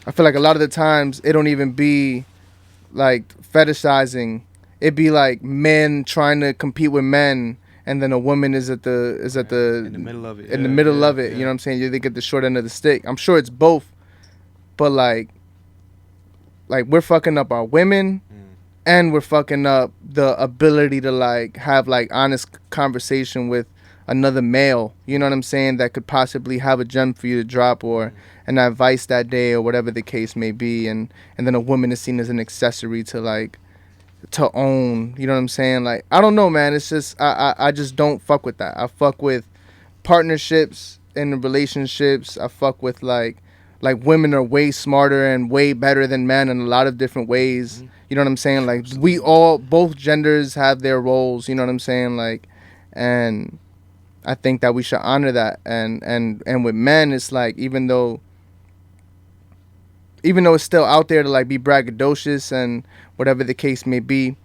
I feel like a lot of the times it don't even be like fetishizing. It be like men trying to compete with men, and then a woman is in the middle of it. You know what I'm saying? They get the short end of the stick. I'm sure it's both, but like we're fucking up our women, and we're fucking up the ability to like have like honest conversation with another male, you know what I'm saying, that could possibly have a gem for you to drop, or an advice that day, or whatever the case may be, and then a woman is seen as an accessory to like to own, you know what I'm saying? Like, I don't know, man. It's just I just don't fuck with that. I fuck with partnerships and relationships. I fuck with like women are way smarter and way better than men in a lot of different ways. You know what I'm saying? Like, we all, both genders have their roles, you know what I'm saying? Like, and I think that we should honor that. And with men, it's like, even though it's still out there to like be braggadocious and whatever the case may be,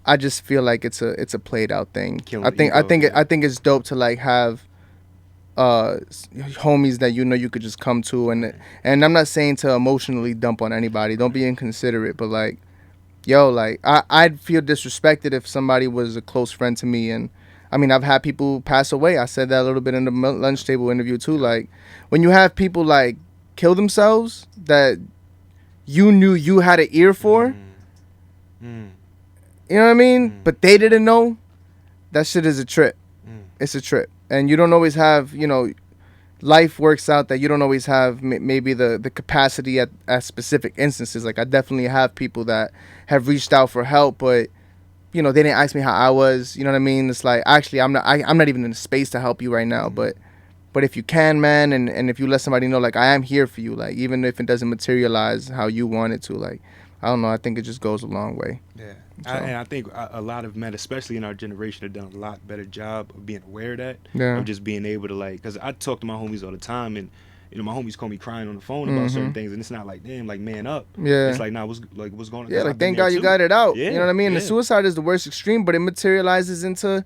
I just feel like it's a played out thing. I think it's dope to like have homies that you could just come to, and I'm not saying to emotionally dump on anybody. Don't be inconsiderate, but like, yo, like I'd feel disrespected if somebody was a close friend to me. And I mean, I've had people pass away. I said that a little bit in the lunch table interview too. Like, when you have people like kill themselves that you knew you had an ear for, you know what I mean? But they didn't know. That shit is a trip. It's a trip. And you don't always have, life works out that you don't always have maybe the capacity at specific instances. Like, I definitely have people that have reached out for help, but they didn't ask me how I was. You know what I mean? It's like, actually, I'm not even in a space to help you right now. But if you can, man, and if you let somebody know, like, I am here for you, like, even if it doesn't materialize how you want it to, like, I don't know, I think it just goes a long way. Yeah. So. And I think a lot of men, especially in our generation, have done a lot better job of being aware of that. Yeah. Of just being able to, like, because I talk to my homies all the time, and my homies call me crying on the phone about certain things, and it's not like, damn, like, man up. Yeah. It's like, nah, what's going on? Yeah, like, thank God you got it out. Yeah. You know what I mean? Yeah. The suicide is the worst extreme, but it materializes into,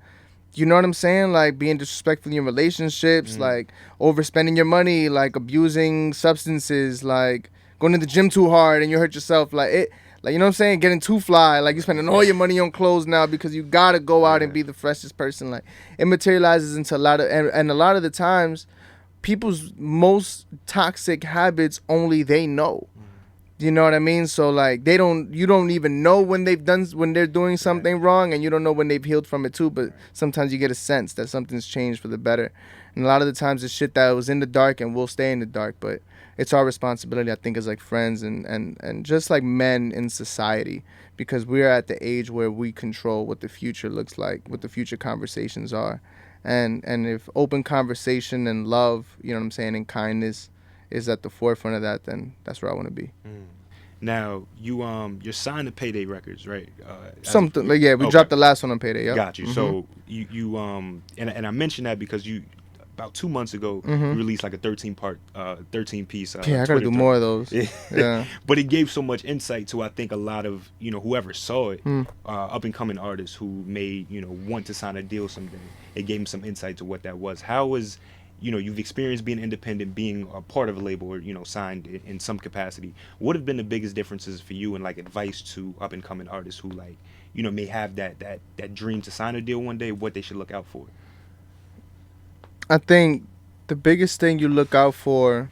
you know what I'm saying? Like, being disrespectful in your relationships, like, overspending your money, like, abusing substances, like, going to the gym too hard and you hurt yourself. Like, you know what I'm saying? Getting too fly. Like, you're spending all your money on clothes now because you got to go out and be the freshest person. Like, it materializes into a lot of, and a lot of the times, people's most toxic habits only they know. You know what I mean? So, like, you don't even know when they're doing something wrong, and you don't know when they've healed from it too, but sometimes you get a sense that something's changed for the better. And a lot of the times it's shit that was in the dark and will stay in the dark, but it's our responsibility, I think, as like friends and just like men in society, because we're at the age where we control what the future looks like, what the future conversations are. And if open conversation and love, you know what I'm saying, and kindness is at the forefront of that, then that's where I want to be. Now, you're signed to Payday Records, right? Something like, yeah, we dropped the last one on Payday. Yep. Got you. So you and I mentioned that because you about 2 months ago you released like a 13 piece. Yeah, I gotta do more of those. Yeah. But it gave so much insight to, I think, a lot of whoever saw it, up and coming artists who may want to sign a deal someday. It gave them some insight to what that was. How was you've experienced being independent, being a part of a label, or signed in some capacity. What have been the biggest differences for you, and like advice to up and coming artists who like may have that dream to sign a deal one day? What they should look out for? I think the biggest thing you look out for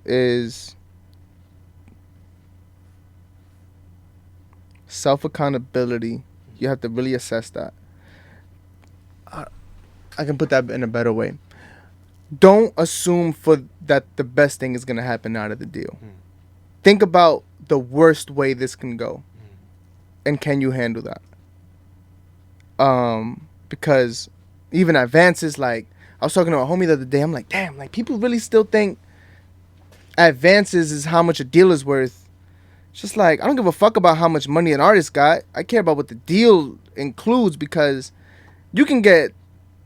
is self-accountability. You have to really assess that. I can put that in a better way. Don't assume that the best thing is going to happen out of the deal. Think about the worst way this can go. And can you handle that? Because even advances, like, I was talking to a homie the other day, I'm like, damn, like, people really still think advances is how much a deal is worth. It's just like, I don't give a fuck about how much money an artist got. I care about what the deal includes, because you can get,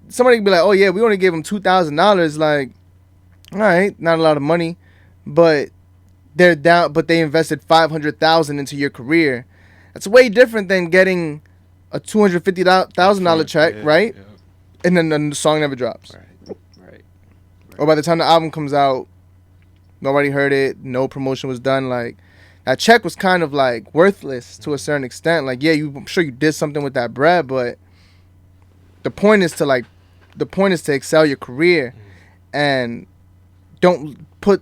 somebody can be like, oh yeah, we only gave him $2,000. Like, all right, not a lot of money, but they're down, but they invested $500,000 into your career. That's way different than getting a $250,000 check, right? Yeah. And then the song never drops. Right. Or by the time the album comes out, nobody heard it, no promotion was done. Like, that check was kind of like worthless to a certain extent. Like, yeah, I'm sure you did something with that bread, but the point is to excel your career, and don't put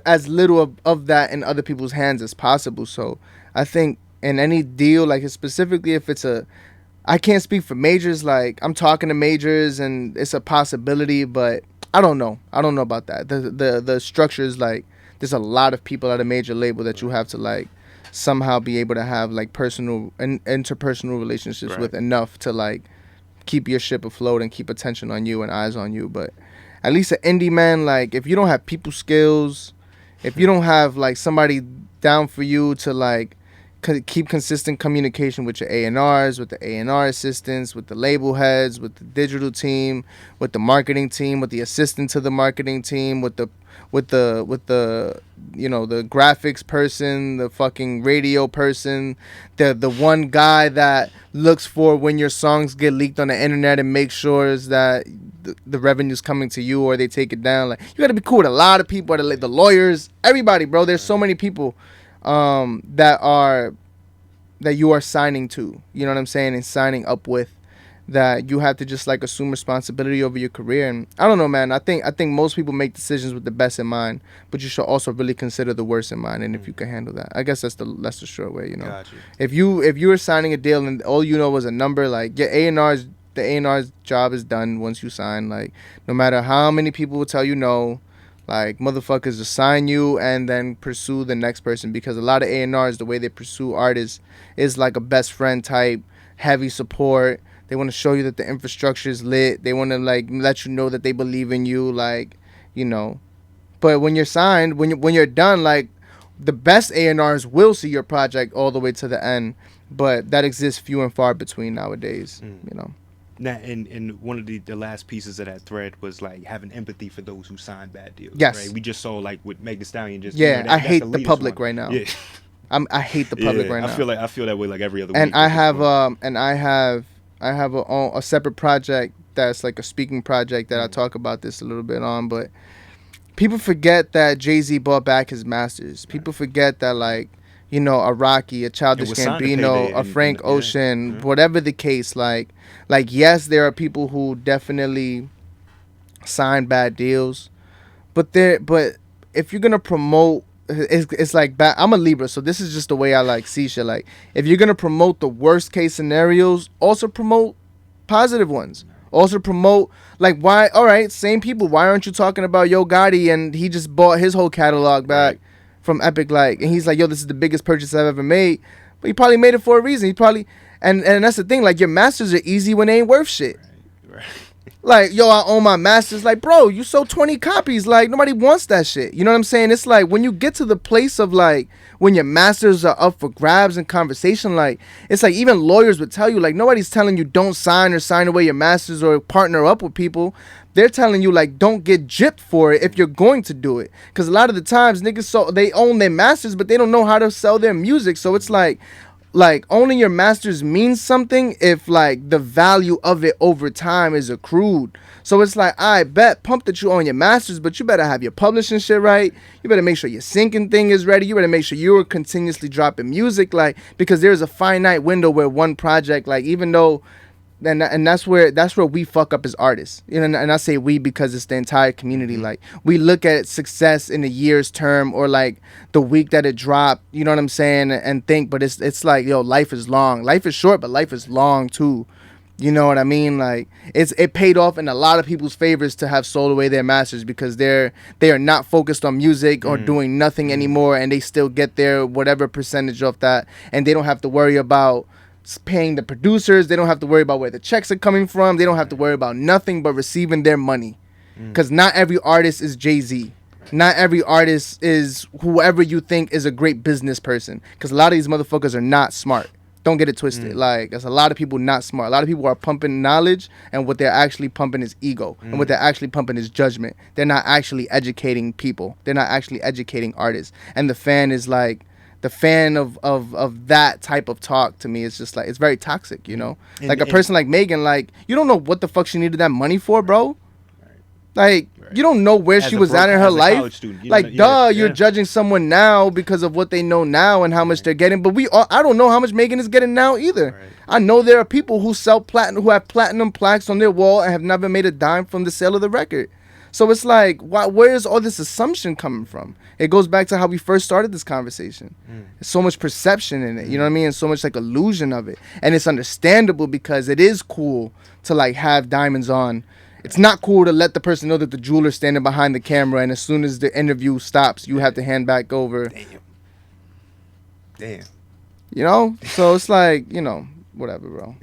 as little of that in other people's hands as possible. So I think in any deal, like specifically if it's I can't speak for majors. Like, I'm talking to majors, and it's a possibility, but I don't know. I don't know about that. The structure is like, there's a lot of people at a major label that you have to like somehow be able to have like personal and interpersonal relationships with enough to like keep your ship afloat and keep attention on you and eyes on you. But at least an indie man, like, if you don't have people skills, if you don't have like somebody down for you to like keep consistent communication with your A&Rs, with the A&R assistants, with the label heads, with the digital team, with the marketing team, with the assistant to the marketing team, with the you know, the graphics person, the fucking radio person, the one guy that looks for when your songs get leaked on the internet and makes sure that the revenue's coming to you or they take it down. Like, you got to be cool with a lot of people, the lawyers, everybody, bro. There's so many people that you are signing to, you know what I'm saying, and signing up with, that you have to just like assume responsibility over your career. And I don't know, man. I think most people make decisions with the best in mind, but you should also really consider the worst in mind. And if you can handle that, I guess that's the short way, you know. Gotcha. If you were signing a deal and all you know was a number, like, your A&R's, the A&R's job is done once you sign. Like, no matter how many people will tell you no, like, motherfuckers just sign you and then pursue the next person, because a lot of A&Rs, the way they pursue artists is like a best friend type, heavy support. They want to show you that the infrastructure is lit. They want to like let you know that they believe in you, like, you know. But when you're signed, when you're done, like, the best A&Rs will see your project all the way to the end, but that exists few and far between nowadays, you know. Now, and one of the last pieces of that thread was like having empathy for those who sign bad deals. Yes. Right? We just saw like with Meg Thee Stallion. Just, yeah, you know, I that's hate the the latest public one. right now. Yeah. I hate the public right now. I feel that way like every other and week. I have a separate project that's like a speaking project that I talk about this a little bit on, but people forget that Jay-Z bought back his masters. People forget that, like, you know, a Rocky, a Childish Gambino, a Frank Ocean, whatever the case, like yes, there are people who definitely sign bad deals, but if you're gonna promote, it's like I'm a Libra, so this is just the way I like see shit. Like, if you're gonna promote the worst case scenarios, also promote positive ones. Also promote, like, why? All right, same people. Why aren't you talking about Yo Gotti and he just bought his whole catalog back from Epic, like, and he's like, yo, this is the biggest purchase I've ever made. But he probably made it for a reason. He probably, and that's the thing. Like, your masters are easy when they ain't worth shit. Right. Like, yo, I own my masters. Like, bro, you sold 20 copies. Like, nobody wants that shit. You know what I'm saying? It's like, when you get to the place of, like, when your masters are up for grabs and conversation, like, it's like even lawyers would tell you, like, nobody's telling you don't sign or sign away your masters or partner up with people. They're telling you, like, don't get gypped for it if you're going to do it. Because a lot of the times, niggas, they own their masters, but they don't know how to sell their music. So it's like owning your masters means something if, like, the value of it over time is accrued. So it's like, I bet, pump that you own your masters, but you better have your publishing shit right. You better make sure your syncing thing is ready. You better make sure you're continuously dropping music, like, because there's a finite window where one project, like, even though, and that's where we fuck up as artists, you know. And I say we because it's the entire community. Like, we look at success in a year's term or like the week that it dropped, you know what I'm saying, and think, but it's like, yo, life is long. Life is short, but life is long too. You know what I mean? Like, it paid off in a lot of people's favors to have sold away their masters, because they are not focused on music or doing nothing anymore, and they still get their whatever percentage of that, and they don't have to worry about paying the producers. They don't have to worry about where the checks are coming from. They don't have to worry about nothing but receiving their money. Because not every artist is Jay-Z. Not every artist is whoever you think is a great business person. Because a lot of these motherfuckers are not smart. Don't get it twisted. Like, there's a lot of people not smart. A lot of people are pumping knowledge, and what they're actually pumping is ego. And what they're actually pumping is judgment. They're not actually educating people. They're not actually educating artists. And the fan is like, the fan of that type of talk, to me, is just like, it's very toxic, you know. Like, a person like Megan, like, you don't know what the fuck she needed that money for, bro. Like, you don't know where she was at in her life. Student, like, you're judging someone now because of what they know now and how much they're getting. But I don't know how much Megan is getting now either. Right. I know there are people who have platinum plaques on their wall and have never made a dime from the sale of the record. So it's like, where is all this assumption coming from? It goes back to how we first started this conversation. There's so much perception in it, you know what I mean? And so much like illusion of it. And it's understandable because it is cool to like have diamonds on. It's not cool to let the person know that the jeweler's standing behind the camera, and as soon as the interview stops, you have to hand back over. Damn. You know? So it's like, you know, whatever, bro.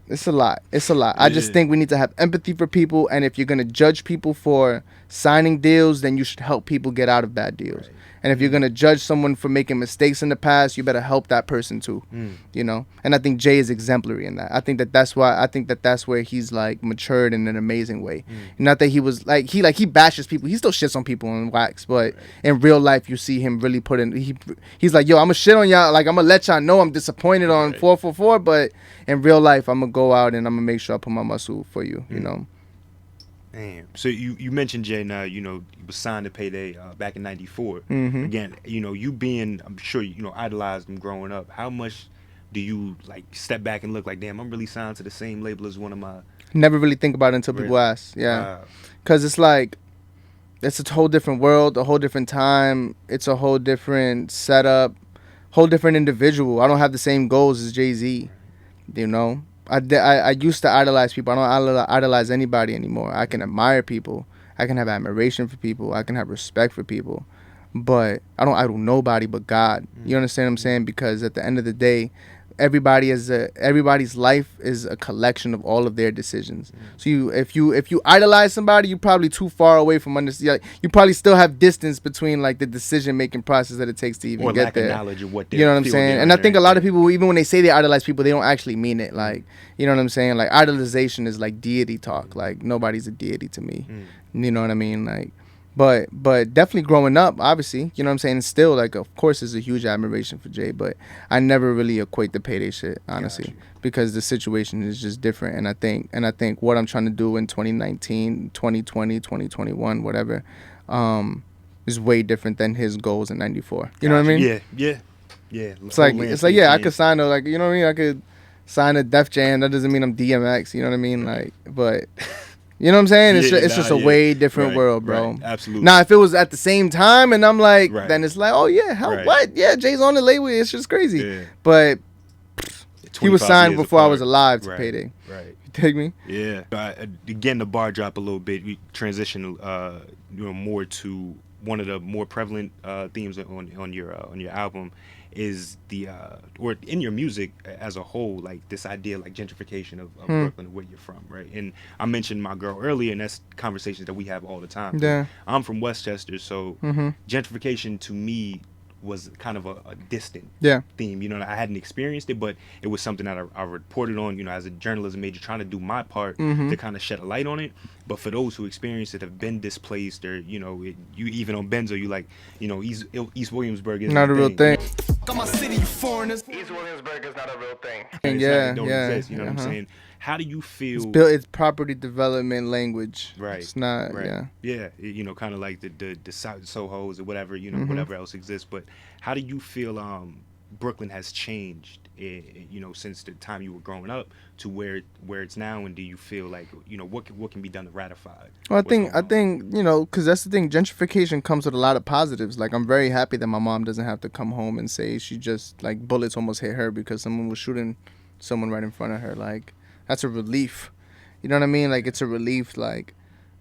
It's a lot. I just think we need to have empathy for people, and if you're going to judge people for signing deals, then you should help people get out of bad deals. Right. And if you're going to judge someone for making mistakes in the past, you better help that person too. You know? And I think Jay is exemplary in that. I think that's where he's like matured in an amazing way. Not that he was like he bashes people. He still shits on people in wax, but in real life you see him really put in he's like, yo, I'm gonna shit on y'all, like I'm gonna let y'all know I'm disappointed on 444, but in real life I'm gonna go out and I'm gonna make sure I put my muscle for you, you know. Damn. So you mentioned Jay now, you know, you was signed to Payday back in '94. Again, you know, you being, I'm sure, you know, idolized him growing up. How much do you like step back and look like, damn, I'm really signed to the same label as one of my... Never really think about it until people ask. Yeah. Because it's like, it's a whole different world, a whole different time. It's a whole different setup, whole different individual. I don't have the same goals as Jay-Z, you know? I used to idolize people. I don't idolize anybody anymore. I can admire people. I can have admiration for people. I can have respect for people. But I don't idol nobody but God. You understand what I'm saying? Because at the end of the day, everybody's life is a collection of all of their decisions. So if you idolize somebody, you're probably too far away from understanding. You probably still have distance between like the decision making process that it takes to even get there. Or lack of knowledge of what they, you know what I'm saying? And I think a lot of people, even when they say they idolize people, they don't actually mean it. Like, you know what I'm saying? Like idolization is like deity talk. Like nobody's a deity to me. You know what I mean? Like. But definitely growing up, obviously, you know what I'm saying? Still, like, of course, there's a huge admiration for Jay, but I never really equate the Payday shit, honestly, because the situation is just different. And I think what I'm trying to do in 2019, 2020, 2021, whatever, is way different than his goals in '94. You know what I mean? Yeah. It's like yeah, I could sign a, like, you know what I mean? I could sign a Def Jam. That doesn't mean I'm DMX. You know what I mean? Like, but. You know what I'm saying? It's just a way different world, bro. Right, absolutely. Now, if it was at the same time and I'm like, then it's like, oh, yeah, what? Yeah, Jay's on the label. It's just crazy. Yeah. But he was signed before I was alive to Payday. Right. You take me? Yeah. Again, the bar drop a little bit. We transition more to one of the more prevalent themes on your album is the or in your music as a whole, like this idea like gentrification of Brooklyn, where you're from, right? And I mentioned my girl earlier, and that's conversations that we have all the time. Yeah. I'm from Westchester, so gentrification to me was kind of a distant theme. You know, I hadn't experienced it, but it was something that I reported on, you know, as a journalism major, trying to do my part to kind of shed a light on it. But for those who experience it, have been displaced, or, you know, you even on Benzo, you like, you know, East Williamsburg is not a real thing. Got my city, you foreigners. East Williamsburg is not a real thing. Don't exist, you know what I'm saying? How do you feel? It's property development language. Right. It's not. Right. Yeah. You know, kind of like the Sohos or whatever, you know, whatever else exists. But how do you feel Brooklyn has changed, you know, since the time you were growing up to where it's now? And do you feel like, you know, what can be done to ratify it? Well, I think, you know, because that's the thing. Gentrification comes with a lot of positives. Like, I'm very happy that my mom doesn't have to come home and say she just, like, bullets almost hit her because someone was shooting someone right in front of her. Like, that's a relief. You know what I mean? Like, it's a relief. Like,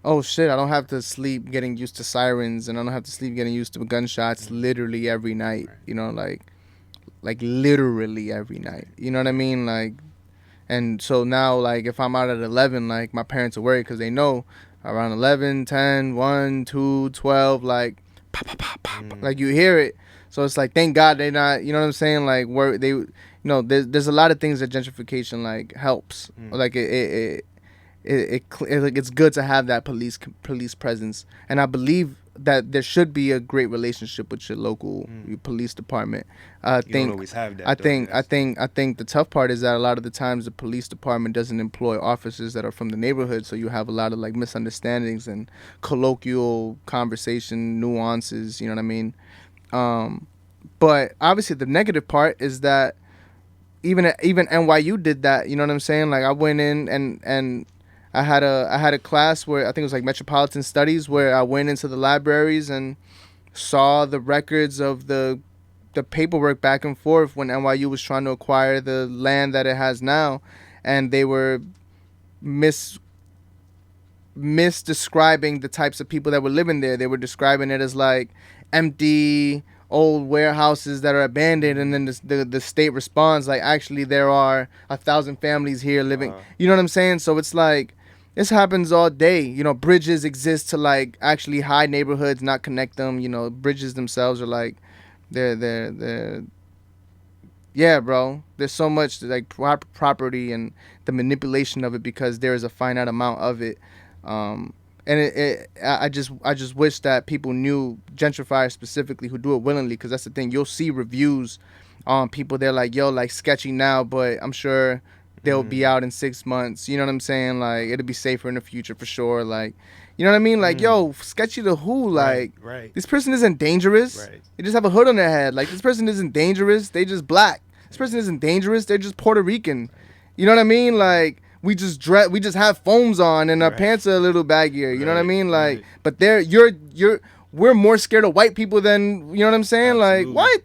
oh, shit, I don't have to sleep getting used to sirens, and I don't have to sleep getting used to gunshots literally every night. You know, like literally every night. You know what I mean? Like, and so now, like, if I'm out at 11, like, my parents are worried because they know around 11, 10, 1, 2, 12, like, pop, pop, pop, pop. Like, you hear it. So it's like, thank God they're not, you know what I'm saying? Like, where they, you know, there's a lot of things that gentrification, like, helps. Like, it's good to have that police presence. And I believe that there should be a great relationship with your local your police department. You don't always have that. I think the tough part is that a lot of the times the police department doesn't employ officers that are from the neighborhood, so you have a lot of like misunderstandings and colloquial conversation nuances. You know what I mean? But obviously the negative part is that even NYU did that. You know what I'm saying? Like, I went in and I had a class where I think it was like Metropolitan Studies, where I went into the libraries and saw the records of the paperwork back and forth when NYU was trying to acquire the land that it has now, and they were misdescribing the types of people that were living there. They were describing it as like empty old warehouses that are abandoned, and then the state responds like, actually there are 1,000 families here living. You know what I'm saying? So it's like, this happens all day. You know, bridges exist to like actually hide neighborhoods, not connect them. You know, bridges themselves are like, they're yeah, bro. There's so much like property and the manipulation of it because there is a finite amount of it. And I just wish that people knew, gentrifiers specifically, who do it willingly, because that's the thing. You'll see reviews on people. They're like, yo, like sketchy now, but I'm sure they'll be out in 6 months. You know what I'm saying? Like, it'll be safer in the future for sure. Like, you know what I mean? Like, yo, sketchy to who? Like, right. This person isn't dangerous. Right. They just have a hood on their head. Like, this person isn't dangerous. They just black. This person isn't dangerous. They're just Puerto Rican. You know what I mean? Like, we just have foams on and our pants are a little baggier. You know what I mean? Like, but we're more scared of white people than, you know what I'm saying? Absolutely. Like, what?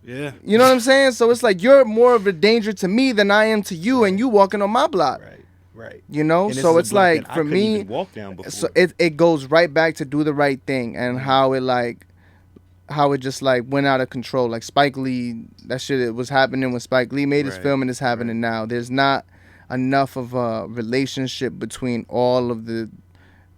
Yeah. You know what I'm saying? So it's like, you're more of a danger to me than I am to you, and you walking on my block. Right. You know? And So it's like, for me, even walk down before. so it goes right back to do the right thing, and how it just like went out of control. Like Spike Lee, that shit, it was happening when Spike Lee made his film, and it's happening now. There's not enough of a relationship between all of the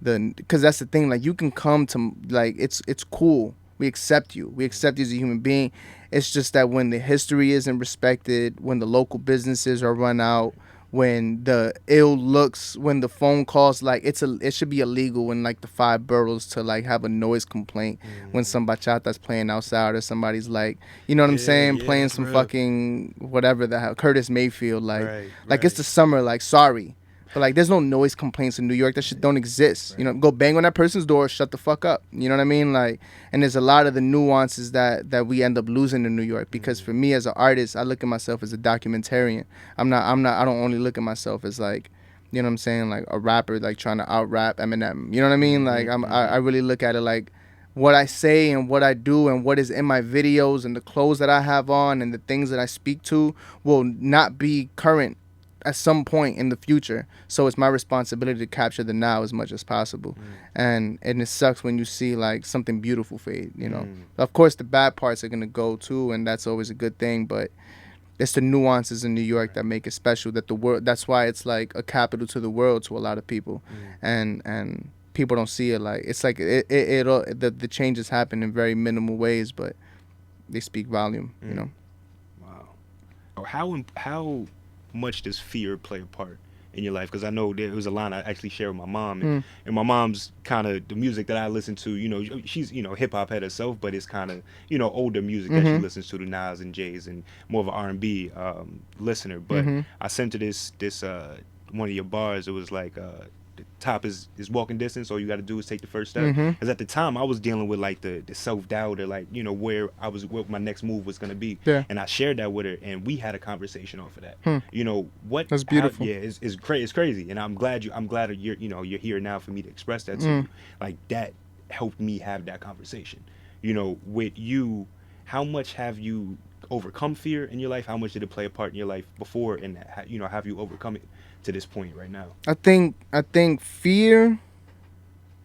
because that's the thing. Like, you can come to, like, it's cool. We accept you as a human being. It's just that when the history isn't respected, when the local businesses are run out, when the ill looks, when the phone calls, like, it should be illegal in like the 5 boroughs to like have a noise complaint when some bachata's playing outside, or somebody's like, you know what I'm saying, playing some fucking whatever the hell, Curtis Mayfield, like it's the summer, like, sorry. But like, there's no noise complaints in New York. That shit don't exist. You know, go bang on that person's door, shut the fuck up. You know what I mean? Like, and there's a lot of the nuances that we end up losing in New York. Because for me as an artist, I look at myself as a documentarian. I don't only look at myself as like, you know what I'm saying, like a rapper, like trying to out rap Eminem. You know what I mean? Like, I really look at it like what I say and what I do and what is in my videos and the clothes that I have on and the things that I speak to will not be current at some point in the future. So it's my responsibility to capture the now as much as possible. And it sucks when you see like something beautiful fade, you know. Of course the bad parts are gonna go too, and that's always a good thing, but it's the nuances in New York that make it special, that the world, that's why it's like a capital to the world to a lot of people. And people don't see it. Like, it's like the changes happen in very minimal ways, but they speak volume, you know. Wow. How much does fear play a part in your life? Because I know there was a line I actually shared with my mom, and my mom's kind of the music that I listen to, you know, she's, you know, hip-hop head herself, but it's kind of, you know, older music that she listens to, the Nas and J's, and more of an R&B listener. But I sent her this one of your bars. It was like the top is walking distance. All you got to do is take the first step. Because at the time I was dealing with like the self-doubt, or like, you know, what my next move was gonna be. And I shared that with her, and we had a conversation off of that. You know what? That's beautiful. It's crazy, and I'm glad you're here now for me to express that to you. Like, that helped me have that conversation. You know, with you, how much have you overcome fear in your life? How much did it play a part in your life before, and you know, have you overcome it to this point right now? I think fear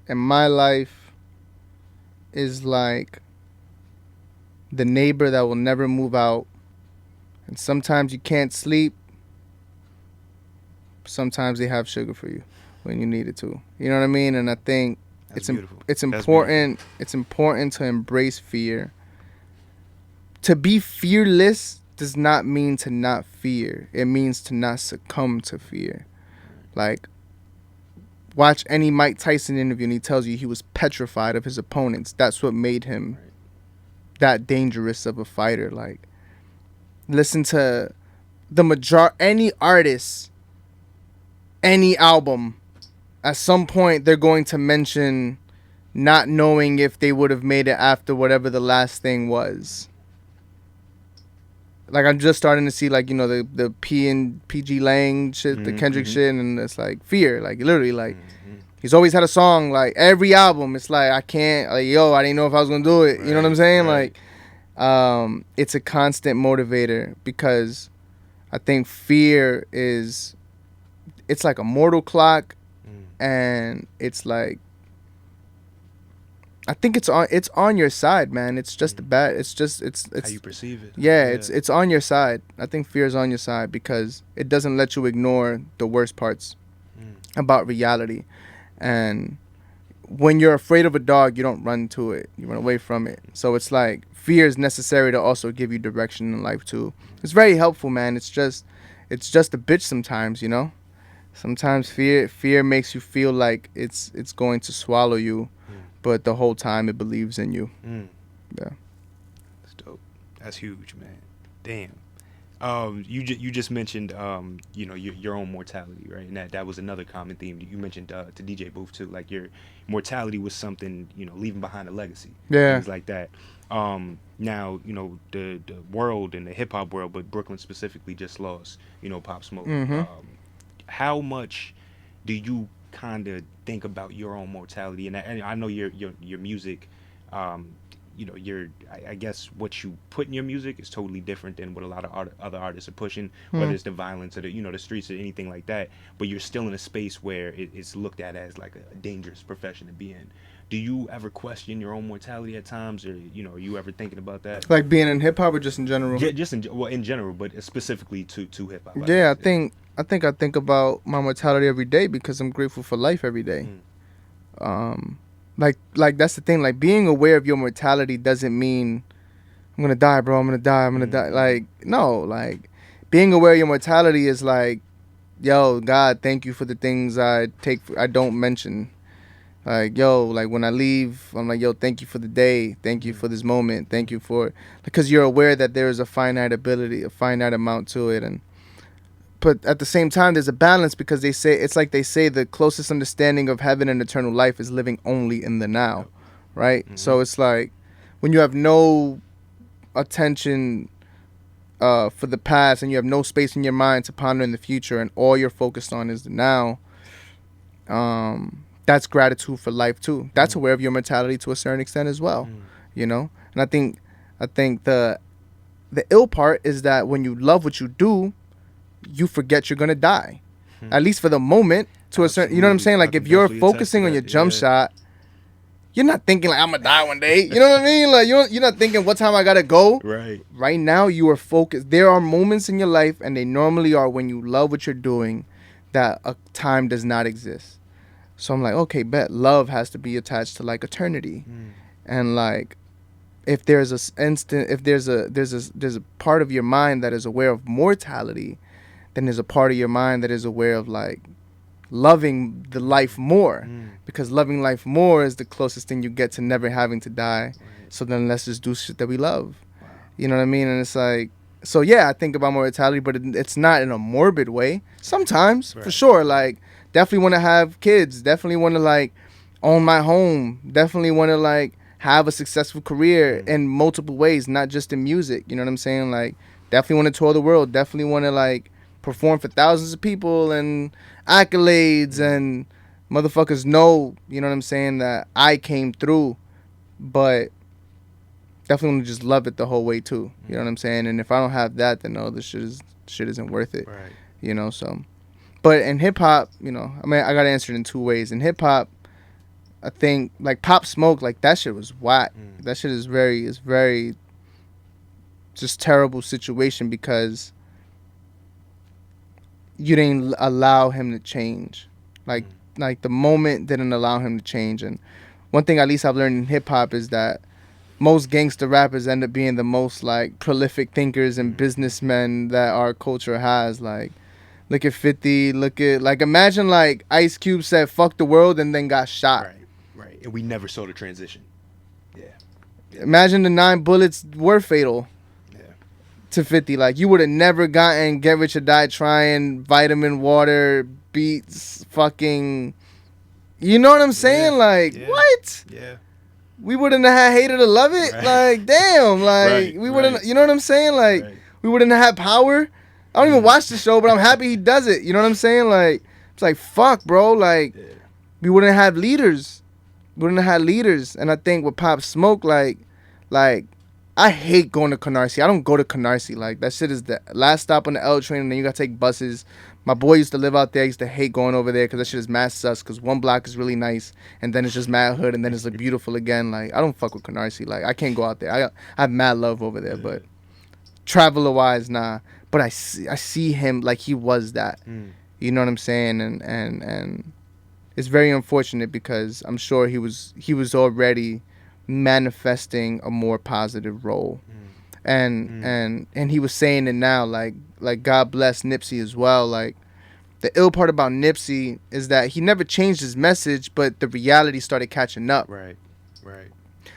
in my life is like the neighbor that will never move out, and sometimes you can't sleep, sometimes they have sugar for you when you need it to. You know what I mean? And I think it's important to embrace fear. To be fearless does not mean to not fear. It means to not succumb to fear. Like, watch any Mike Tyson interview and he tells you he was petrified of his opponents. That's what made him that dangerous of a fighter. Like, listen to any artist, any album, at some point they're going to mention not knowing if they would have made it after whatever the last thing was. like I'm just starting to see like the P and PG Lang shit, the Kendrick shit, and it's like Fear, like literally like he's always had a song like every album. It's like I can't like I didn't know if I was gonna do it. You know what I'm saying? Right. Like, it's a constant motivator because I think fear it's like a mortal clock, and it's like. I think it's on your side, man. It's just it's how you perceive it. Yeah, it's on your side. I think fear is on your side because it doesn't let you ignore the worst parts about reality. And when you're afraid of a dog, you don't run to it. You run away from it. So it's like fear is necessary to also give you direction in life too. It's very helpful, man. It's just a bitch sometimes, Sometimes fear makes you feel like it's going to swallow you. But the whole time it believes in you. Yeah. That's dope. That's huge, man. Damn. You just mentioned your own mortality, right? And that was another common theme you mentioned to DJ Booth too. Like your mortality was something, leaving behind a legacy. Yeah. Things like that. Now, the world and the hip hop world, but Brooklyn specifically just lost, Pop Smoke. How much do you kind of think about your own mortality? And I know your music, I guess what you put in your music is totally different than what a lot of other artists are pushing, whether it's the violence or the the streets or anything like that. But you're still in a space where it's looked at as like a dangerous profession to be in. Do you ever question your own mortality at times, or are you ever thinking about that? Like being in hip hop or just in general? Yeah, just in general, but specifically to hip hop. Yeah, I think about my mortality every day because I'm grateful for life every day. Like that's the thing. Like being aware of your mortality doesn't mean I'm gonna die, bro. I'm gonna die. Like no, like being aware of your mortality is like, yo, God, thank you for the things I don't mention. Like, yo, like when I leave, I'm like, yo, thank you for the day. Thank you for this moment. Thank you for, because you're aware that there is a finite amount to it. But at the same time, there's a balance because they say the closest understanding of heaven and eternal life is living only in the now, right? So it's like when you have no attention for the past and you have no space in your mind to ponder in the future and all you're focused on is the now, that's gratitude for life too. That's aware of your mortality to a certain extent as well, And I think the ill part is that when you love what you do, you forget you're gonna die, at least for the moment. To a certain, you know what I'm saying? Like if you're focusing on your jump shot, you're not thinking like I'm gonna die one day. You know what I mean? Like you're not thinking what time I gotta go. Right. Right now you are focused. There are moments in your life, and they normally are when you love what you're doing, that a time does not exist. So I'm like, okay, bet love has to be attached to like eternity, and like if there's a part of your mind that is aware of mortality, then there's a part of your mind that is aware of like loving the life more, because loving life more is the closest thing you get to never having to die. Right. So then let's just do shit that we love. Wow. You know what I mean? And it's like, so yeah, I think about mortality, but it's not in a morbid way. Sometimes, for sure, like definitely want to have kids, definitely want to like own my home, definitely want to like have a successful career in multiple ways, not just in music. You know what I'm saying? Like definitely want to tour the world, definitely want to like perform for thousands of people and accolades and motherfuckers know, you know what I'm saying, that I came through, but definitely want to just love it the whole way too. You know what I'm saying? And if I don't have that, then no, this shit isn't worth it. Right. So, but in hip hop, I mean, I gotta answer it in two ways. In hip hop, I think like Pop Smoke, like that shit was whack. That shit is very just terrible situation because you didn't allow him to change. Like the moment didn't allow him to change. And one thing at least I've learned in hip hop is that most gangster rappers end up being the most like prolific thinkers and businessmen that our culture has. Like look at 50, like imagine like Ice Cube said fuck the world and then got shot. Right. And we never saw the transition. Yeah. Imagine the 9 bullets were fatal. To 50, like you would have never gotten Get Rich or Die Trying, Vitamin Water, Beats, fucking, you know what I'm saying? What? Yeah. We wouldn't have hated to love it. Right. Like damn, like we wouldn't. You know what I'm saying? Like we wouldn't have had power. I don't even watch the show, but I'm happy he does it. You know what I'm saying? Like, it's like, fuck, bro. Like, we wouldn't have leaders. We wouldn't have had leaders. And I think with Pop Smoke, like, I hate going to Canarsie. I don't go to Canarsie. Like, that shit is the last stop on the L train, and then you got to take buses. My boy used to live out there. I used to hate going over there because that shit is mad sus, because one block is really nice, and then it's just mad hood, and then it's like beautiful again. Like, I don't fuck with Canarsie. Like, I can't go out there. I have mad love over there, but traveler-wise, nah. But I see him like he was that. You know what I'm saying? And it's very unfortunate because I'm sure he was already manifesting a more positive role. And he was saying it now, like God bless Nipsey as well. Like, the ill part about Nipsey is that he never changed his message, but the reality started catching up. Right.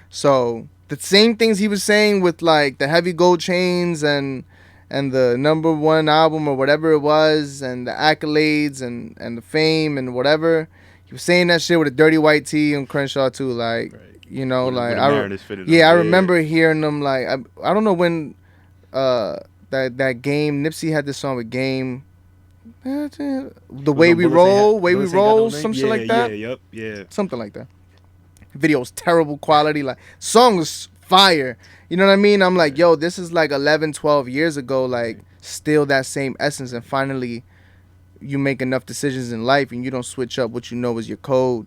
So the same things he was saying with like the heavy gold chains and the #1 album or whatever it was, and the accolades and the fame and whatever, he was saying that shit with a dirty white tee and Crenshaw too. Like, you know, like I remember hearing them. Like, I don't know when that Game, Nipsey had this song with Game, the way we roll, some shit like that. Something like that. Video was terrible quality. Like, song was fire. You know what I mean? I'm like, yo, this is like 11, 12 years ago. Like, still that same essence, and finally you make enough decisions in life and you don't switch up what you know is your code.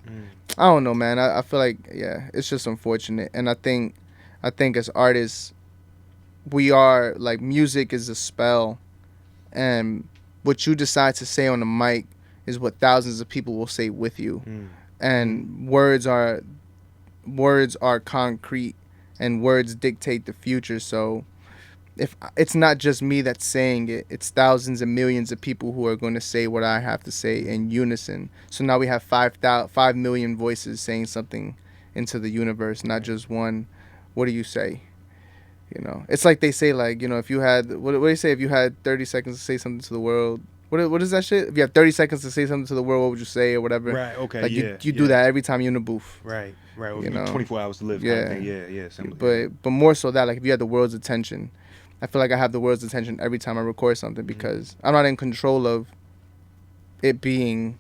I don't know, man. I feel like, yeah, it's just unfortunate. And I think as artists, we are, like, music is a spell, and what you decide to say on the mic is what thousands of people will say with you. And words are concrete, and words dictate the future. So if it's not just me that's saying it, it's thousands and millions of people who are going to say what I have to say in unison. So now we have 5 million voices saying something into the universe, not just one. What do you say? You know, it's like they say, like, you know, if you had, what do they say? If you had 30 seconds to say something to the world, what is that shit? If you have 30 seconds to say something to the world, what would you say, or whatever? Right. Okay. Like, you do that every time you're in the booth. Right. You know, 24 hours to live. Yeah. Kind of thing. Yeah. But more so that, like, if you had the world's attention, I feel like I have the world's attention every time I record something, because I'm not in control of it being,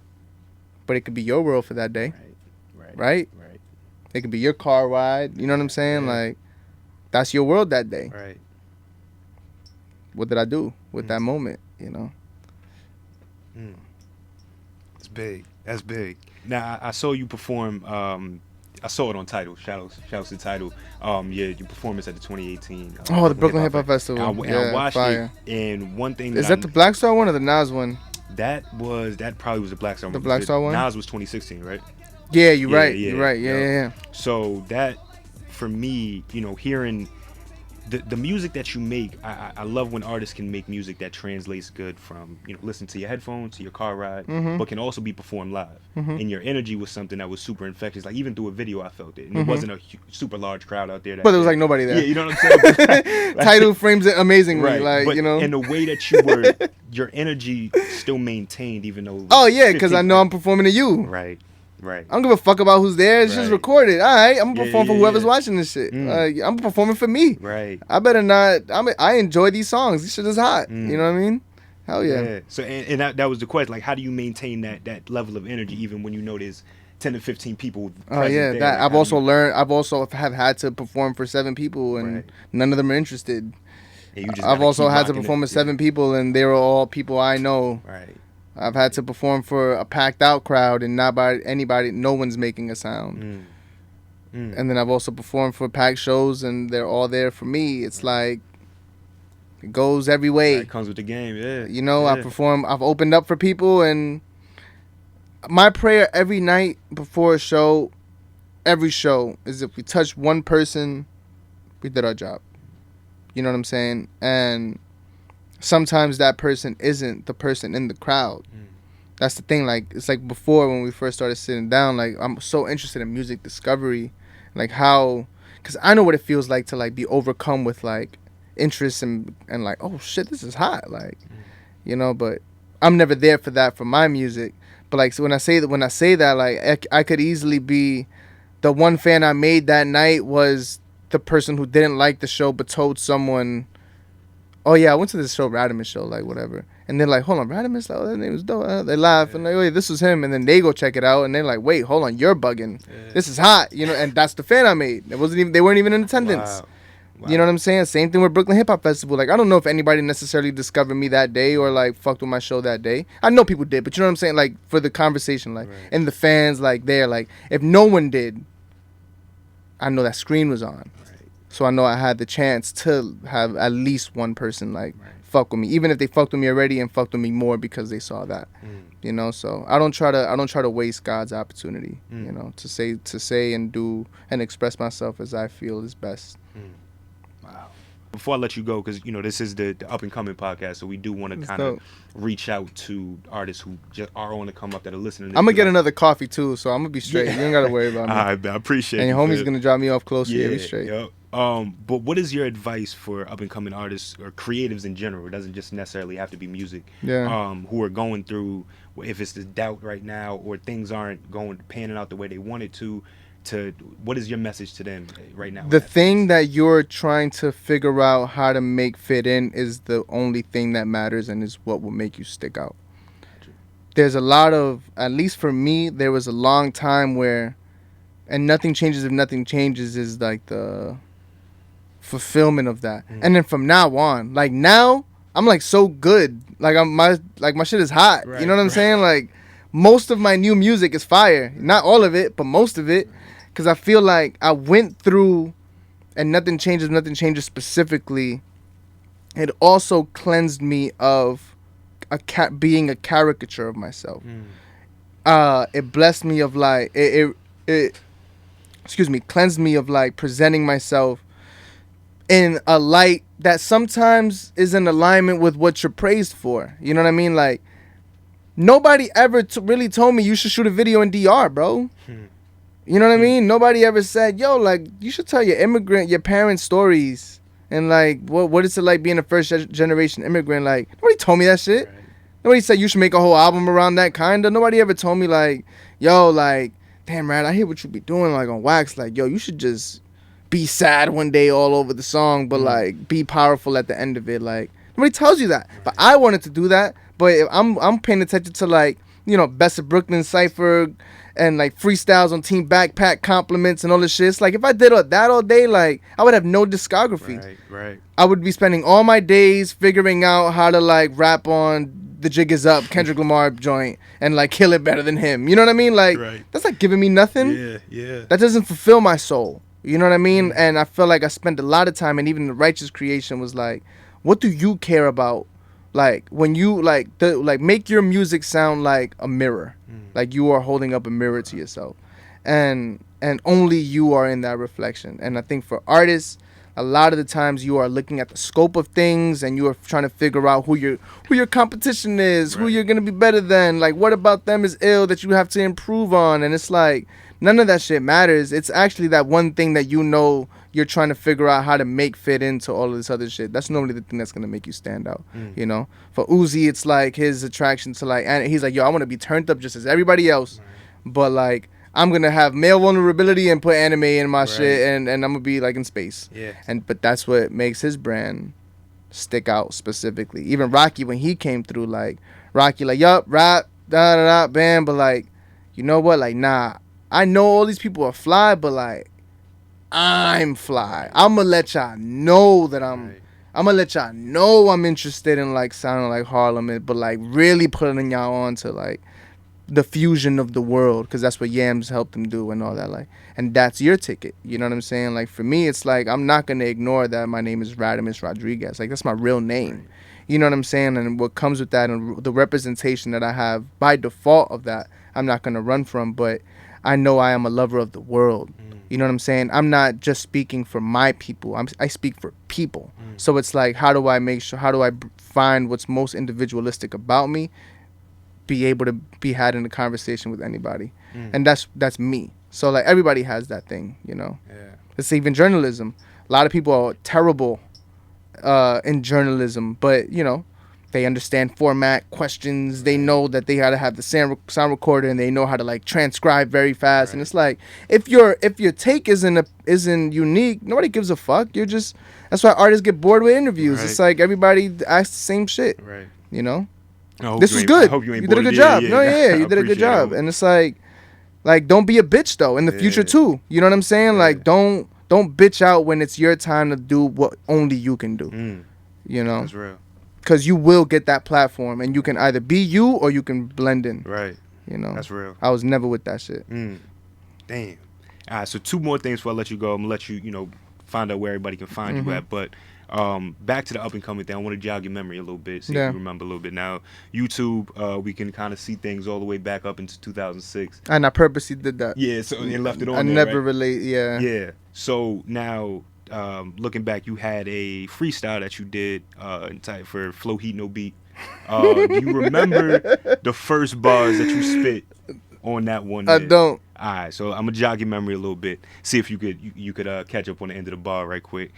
but it could be your world for that day. Right. It could be your car ride. You know what I'm saying? Like, that's your world that day. Right. What did I do with that moment? You know. It's big. That's big. Now, I saw you perform. I saw it on Tidal. Shouts to Tidal. Your performance at the 2018. The Brooklyn Hip Hop Festival. I watched it, and one thing is that the Black Star one or the Nas one? That probably was the Black Star one. The Black Star one. Nas was 2016, right? Yeah, you're right. You're right. Yeah. So that, for me, you know, hearing the music that you make, I love when artists can make music that translates good from, you know, listen to your headphones, to your car ride, but can also be performed live. And your energy was something that was super infectious. Like, even through a video, I felt it. And it wasn't a super large crowd out there. But there was like nobody there. Yeah, you know what I'm saying? Tidal frames it amazingly. Right. Like, but you know. in the way that you were, your energy still maintained, even though. Oh, yeah, because I know I'm performing to you. Right. I don't give a fuck about who's there. It's just recorded. All right, I'm gonna perform for whoever's watching this shit. I'm performing for me. Right. I better not. I enjoy these songs. This shit is hot. You know what I mean? Hell yeah. So and that was the question. Like, how do you maintain that level of energy even when you know there's 10 to 15 people present there? That like, I've also learned. I've also have had to perform for 7 people, and none of them are interested. I've also had to perform with 7 people, and they were all people I know. Right. I've had to perform for a packed out crowd, and not by anybody. No one's making a sound. And then I've also performed for packed shows, and they're all there for me. It's like, it goes every way. It comes with the game, yeah. You know, I've opened up for people, and my prayer every night before a show, every show, is if we touch one person, we did our job. You know what I'm saying? And sometimes that person isn't the person in the crowd. That's the thing. Like, it's like before when we first started sitting down, like, I'm so interested in music discovery, like how, because I know what it feels like to, like, be overcome with, like, interest and like, oh shit, this is hot, like, you know. But I'm never there for that for my music. But like, so when I say that, like, I could easily be the one fan I made that night was the person who didn't like the show but told someone, oh yeah, I went to this show, Radamiz show, like whatever. And they're like, hold on, Radamiz, like, oh, that name was dope. They laugh and like, wait, this was him. And then they go check it out and they're like, wait, hold on, you're bugging. Yeah. This is hot, you know. And that's the fan I made. It wasn't even, they weren't even in attendance. Wow. You know what I'm saying? Same thing with Brooklyn Hip Hop Festival. Like, I don't know if anybody necessarily discovered me that day or like fucked with my show that day. I know people did, but you know what I'm saying? Like for the conversation, like, Right. and the fans, like there, like if no one did, I know that screen was on. Right. So I know I had the chance to have at least one person like Right. fuck with me, even if they fucked with me already and fucked with me more because they saw that. You know, so I don't try to waste God's opportunity. You know, to say and do and express myself as I feel is best. Wow. Before I let you go, because this is the up and coming podcast, so we do want to That's kind of dope. reach out to artists who just are on the come up that are listening. I'm gonna get another coffee too, so I'm gonna be straight. You ain't gotta worry about me. I appreciate it. And your homie's gonna drop me off close. Yeah, be straight. Yep. But what is your advice for up and coming artists or creatives in general? It doesn't just necessarily have to be music. Yeah. Who are going through, if it's the doubt right now or things aren't panning out the way they wanted to what is your message to them right now? The thing that you're trying to figure out how to make fit in is the only thing that matters and is what will make you stick out. There's a lot of, at least for me, there was a long time where, and nothing changes if nothing changes is like the fulfillment of that. And then from now on, like now, I'm like so good. Like my shit is hot. Right, you know what I'm right. saying? Like most of my new music is fire. Not all of it, but most of it. Because I feel like I went through, and nothing changes specifically. It also cleansed me of being a caricature of myself. It blessed me of like, cleansed me of like presenting myself in a light that sometimes is in alignment with what you're praised for. You know what I mean? Like, nobody ever really told me you should shoot a video in DR, bro. You know what I mean? Nobody ever said, yo, like, you should tell your parents' stories. And, like, what is it like being a first-generation immigrant? Like, nobody told me that shit. Right. Nobody said you should make a whole album around that kind of. Nobody ever told me, like, yo, like, damn, Rad, I hear what you be doing, like, on Wax. Like, yo, you should just be sad one day all over the song, but, like, be powerful at the end of it. Like, nobody tells you that. But I wanted to do that. But if I'm paying attention to, like, Best of Brooklyn Cypher and like freestyles on Team Backpack compliments and all this shit. It's like if I did all that all day, like I would have no discography. Right. I would be spending all my days figuring out how to like rap on The Jig Is Up, Kendrick Lamar joint, and like kill it better than him. You know what I mean? Like that's not giving me nothing. Yeah. That doesn't fulfill my soul. You know what I mean? And I feel like I spent a lot of time, and even the Righteous Creation was like, what do you care about? Like when you make your music sound like a mirror. Like you are holding up a mirror to yourself, and only you are in that reflection. And I think for artists, a lot of the times you are looking at the scope of things, and you are trying to figure out who your competition is, who you're gonna be better than. Like what about them is ill that you have to improve on? And it's like none of that shit matters. It's actually that one thing that you're trying to figure out how to make fit into all of this other shit. That's normally the thing that's gonna make you stand out. For Uzi, it's like his attraction to like, and he's like, yo, I want to be turned up just as everybody else, but like I'm gonna have male vulnerability and put anime in my shit, and I'm gonna be like in space. But that's what makes his brand stick out specifically. Even Rocky, when he came through, like Rocky, like yup, rap, da da da, bam, but like, you know what, like nah, I know all these people are fly, but like I'm fly. I'm gonna let y'all know that I'm gonna let y'all know I'm interested in like sounding like Harlem, but like really putting y'all on to like the fusion of the world, because that's what Yams helped them do and all that. Like, and that's your ticket. You know what I'm saying? Like for me, it's like I'm not gonna ignore that my name is Radamiz Rodriguez. Like that's my real name. You know what I'm saying? And what comes with that and the representation that I have by default of that, I'm not gonna run from. But I know I am a lover of the world. You know what I'm saying? I'm not just speaking for my people. I speak for people. So it's like, how do I find what's most individualistic about me, be able to be had in a conversation with anybody. And that's me. So like everybody has that thing, It's even journalism. A lot of people are terrible in journalism, but They understand format, questions. They know that they gotta have the sound recorder, and they know how to like transcribe very fast. And it's like if your take isn't unique, nobody gives a fuck. You're just that's why artists get bored with interviews. It's like everybody asks the same shit. Right. You know. I This was good. I hope you did a good job. No, yeah, you did a good job. And it's like don't be a bitch though in the future too. You know what I'm saying? Like don't bitch out when it's your time to do what only you can do. You know. That's real. Because you will get that platform, and you can either be you or you can blend in. Right. You know. That's real. I was never with that shit. Damn. All right. So 2 more things before I let you go. I'm gonna let you, find out where everybody can find you at. But back to the up and coming thing. I want to jog your memory a little bit, see if you remember a little bit. Now, YouTube, we can kind of see things all the way back up into 2006. And I purposely did that. Yeah. So and left it on. I there, never right? relate. Yeah. Yeah. So now. Looking back, you had a freestyle that you did for Flow Heat No Beat. Do you remember the first bars that you spit on that one? I don't. All right, so I'm gonna jog your memory a little bit. See if you could catch up on the end of the bar right quick.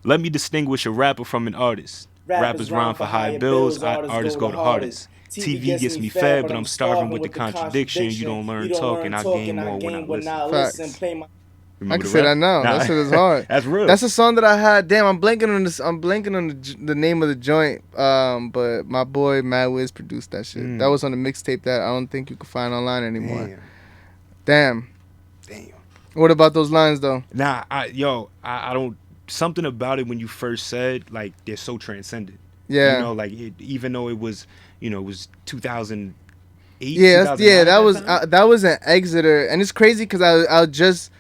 Let me distinguish a rapper from an artist. Rappers rhyme for high bills, artists go the hardest. TV gets me fed, but I'm starving with the contradiction. You don't learn talking, I gain more when I listen. Facts. Remember I can say that now. Nah. That shit is hard. That's real. That's a song that I had. Damn, I'm blanking on this. I'm blanking on the name of the joint. But my boy Mad Wiz produced that shit. That was on the mixtape that I don't think you can find online anymore. Damn. What about those lines though? Nah, I don't. Something about it when you first said like they're so transcendent. Yeah. Like even though it was, it was 2008. Yeah, that was an Exeter, and it's crazy because I just.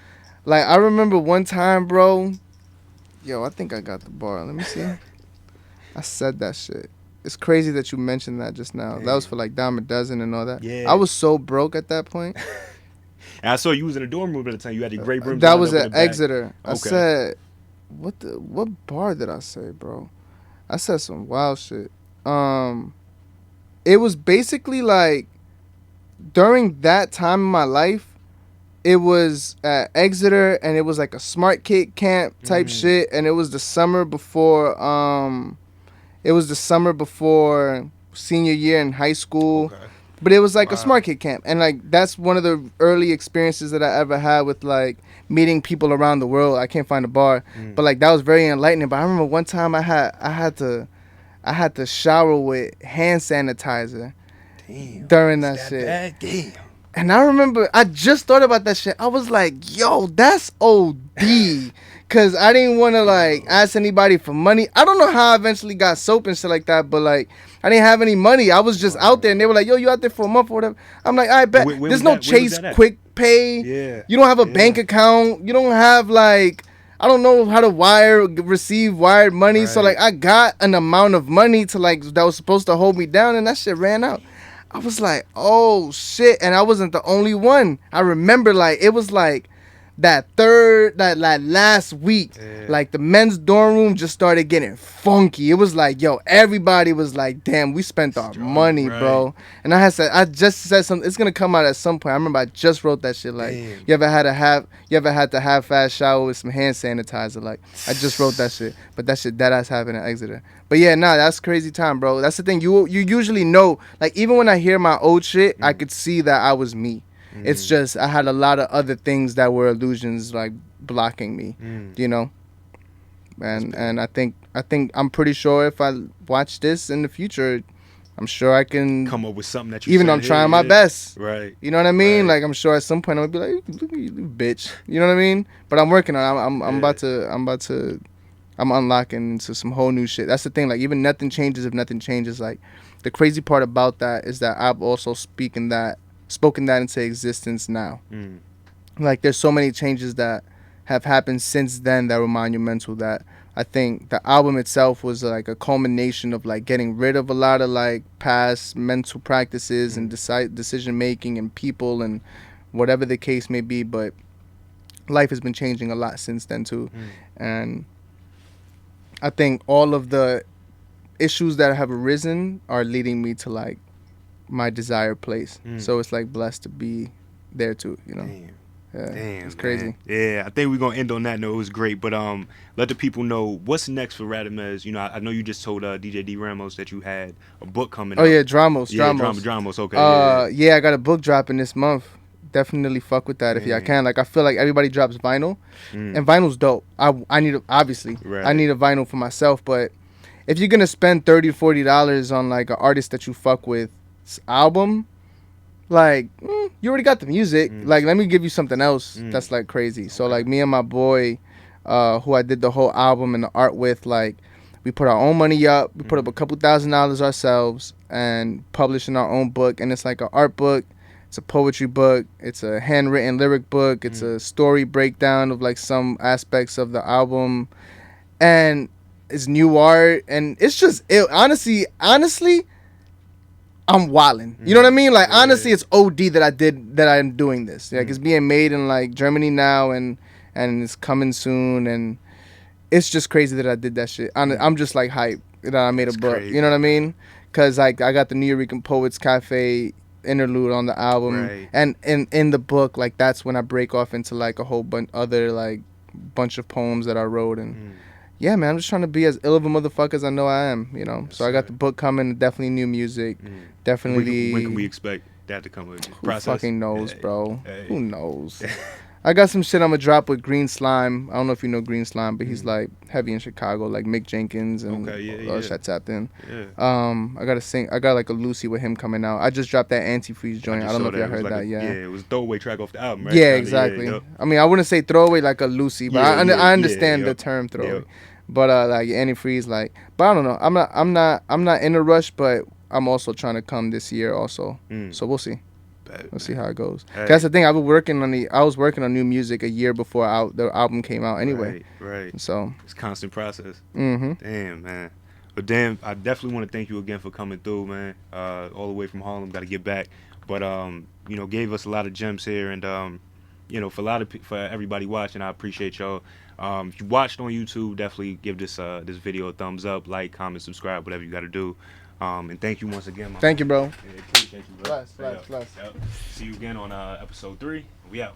Like, I remember one time, bro. Yo, I think I got the bar. Let me see. I said that shit. It's crazy that you mentioned that just now. Damn. That was for, like, Dime a Dozen and all that. Yeah. I was so broke at that point. And I saw you was in a dorm room at the time. You had the gray brims. That was at Exeter. Okay. I said, what bar did I say, bro? I said some wild shit. It was basically, like, during that time in my life, it was at Exeter, and it was like a smart kid camp type shit, and it was the summer before senior year in high school. Okay. But it was like a smart kid camp, and like that's one of the early experiences that I ever had with like meeting people around the world. I can't find a bar, but like that was very enlightening. But I remember one time I had to shower with hand sanitizer. Damn, during that shit. Bad? Damn. And I remember, I just thought about that shit. I was like, yo, that's OD. Because I didn't want to, like, ask anybody for money. I don't know how I eventually got soap and shit like that, but, like, I didn't have any money. I was just out there, and they were like, yo, you out there for a month or whatever. I'm like, I bet. There's no Chase Quick Pay. Yeah. You don't have a bank account. You don't have, like, I don't know how to receive wired money. Right. So, like, I got an amount of money to, like, that was supposed to hold me down, and that shit ran out. I was like, oh, shit. And I wasn't the only one. I remember, like, it was, like, that last week, like, the men's dorm room just started getting funky. It was like, yo, everybody was like, damn, we spent our money, bro. And I just said something. It's going to come out at some point. I remember I just wrote that shit, like, damn. You ever had to have fast shower with some hand sanitizer? Like, I just wrote that shit. But that shit, that ass happened at Exeter. But yeah, that's crazy time, bro. That's the thing. You usually know, like, even when I hear my old shit, I could see that I was me. It's just I had a lot of other things that were illusions, like, blocking me, you know. And I think I'm pretty sure if I watch this in the future, I'm sure I can come up with something that you even though I'm trying my best. Right. You know what I mean? Right. Like, I'm sure at some point I'm gonna be like, look at you, bitch. You know what I mean? But I'm working on it. I'm unlocking into some whole new shit. That's the thing. Like, even nothing changes if nothing changes. Like, the crazy part about that is that I've also spoken that into existence now. Like, there's so many changes that have happened since then that were monumental, that I think the album itself was like a culmination of like getting rid of a lot of like past mental practices and decision making and people and whatever the case may be. But life has been changing a lot since then too. And I think all of the issues that have arisen are leading me to like my desired place. So it's like blessed to be there too, you know. Damn. Yeah, Damn, it's crazy. man. Yeah, I think we're gonna end on that note. It was great, but let the people know what's next for Radamiz. You know, I know you just told DJ D Ramos that you had a book coming Oh out. yeah, Dramos. Yeah, Dramos. Dramos. Okay. Yeah. Yeah, I got a book dropping this month. Definitely fuck with that if y'all can. Like, I feel like everybody drops vinyl, and vinyl's dope. I need obviously I need a vinyl for myself, but if you're gonna spend $30-$40 on like an artist that you fuck with album, like you already got the music. Like, let me give you something else that's like crazy. So like me and my boy, who I did the whole album and the art with, like we put our own money up. We put up a couple $1,000s ourselves and publishing our own book, and it's like an art book. It's a poetry book. It's a handwritten lyric book. It's a story breakdown of like some aspects of the album, and it's new art, and it's just honestly, I'm wildin'. You know what I mean? Like, honestly, it's OD that I'm doing this. Like, it's being made in like Germany now, and it's coming soon, and it's just crazy that I did that shit. I'm just like hype that I made a book. Crazy. You know what I mean? Cause like I got the New York Poets Cafe interlude on the album, and in the book, like that's when I break off into like a whole bunch of poems that I wrote, and yeah, man, I'm just trying to be as ill of a motherfucker as I know I am, you know. So I got the book coming, definitely new music, definitely. When can we expect that to come? With Who fucking knows, bro? Who knows? I got some shit I'm gonna drop with Green Slime. I don't know if you know Green Slime, but he's like heavy in Chicago, like Mick Jenkins and shit tapped in. I got like a Lucy with him coming out. I just dropped that Antifreeze joint. I don't know if you heard that. Yeah, it was a throwaway track off the album, right? Yeah, exactly. I mean, I wouldn't say throwaway like a Lucy, but I understand the term throwaway. But like Antifreeze, like, but I don't know. I'm not in a rush, but I'm also trying to come this year also. So we'll see. Let's see how it goes. Hey. That's the thing. I was working on new music a year before the album came out. Anyway, right. So it's a constant process. Damn, man. But damn, I definitely want to thank you again for coming through, man. All the way from Harlem. Got to get back, but you know, gave us a lot of gems here, and you know, for everybody watching, I appreciate y'all. If you watched on YouTube, definitely give this video a thumbs up, like, comment, subscribe, whatever you got to do. And thank you once again, man. Thank you, bro. Yeah, appreciate you, bro. Bless. See you again on episode 3. We out.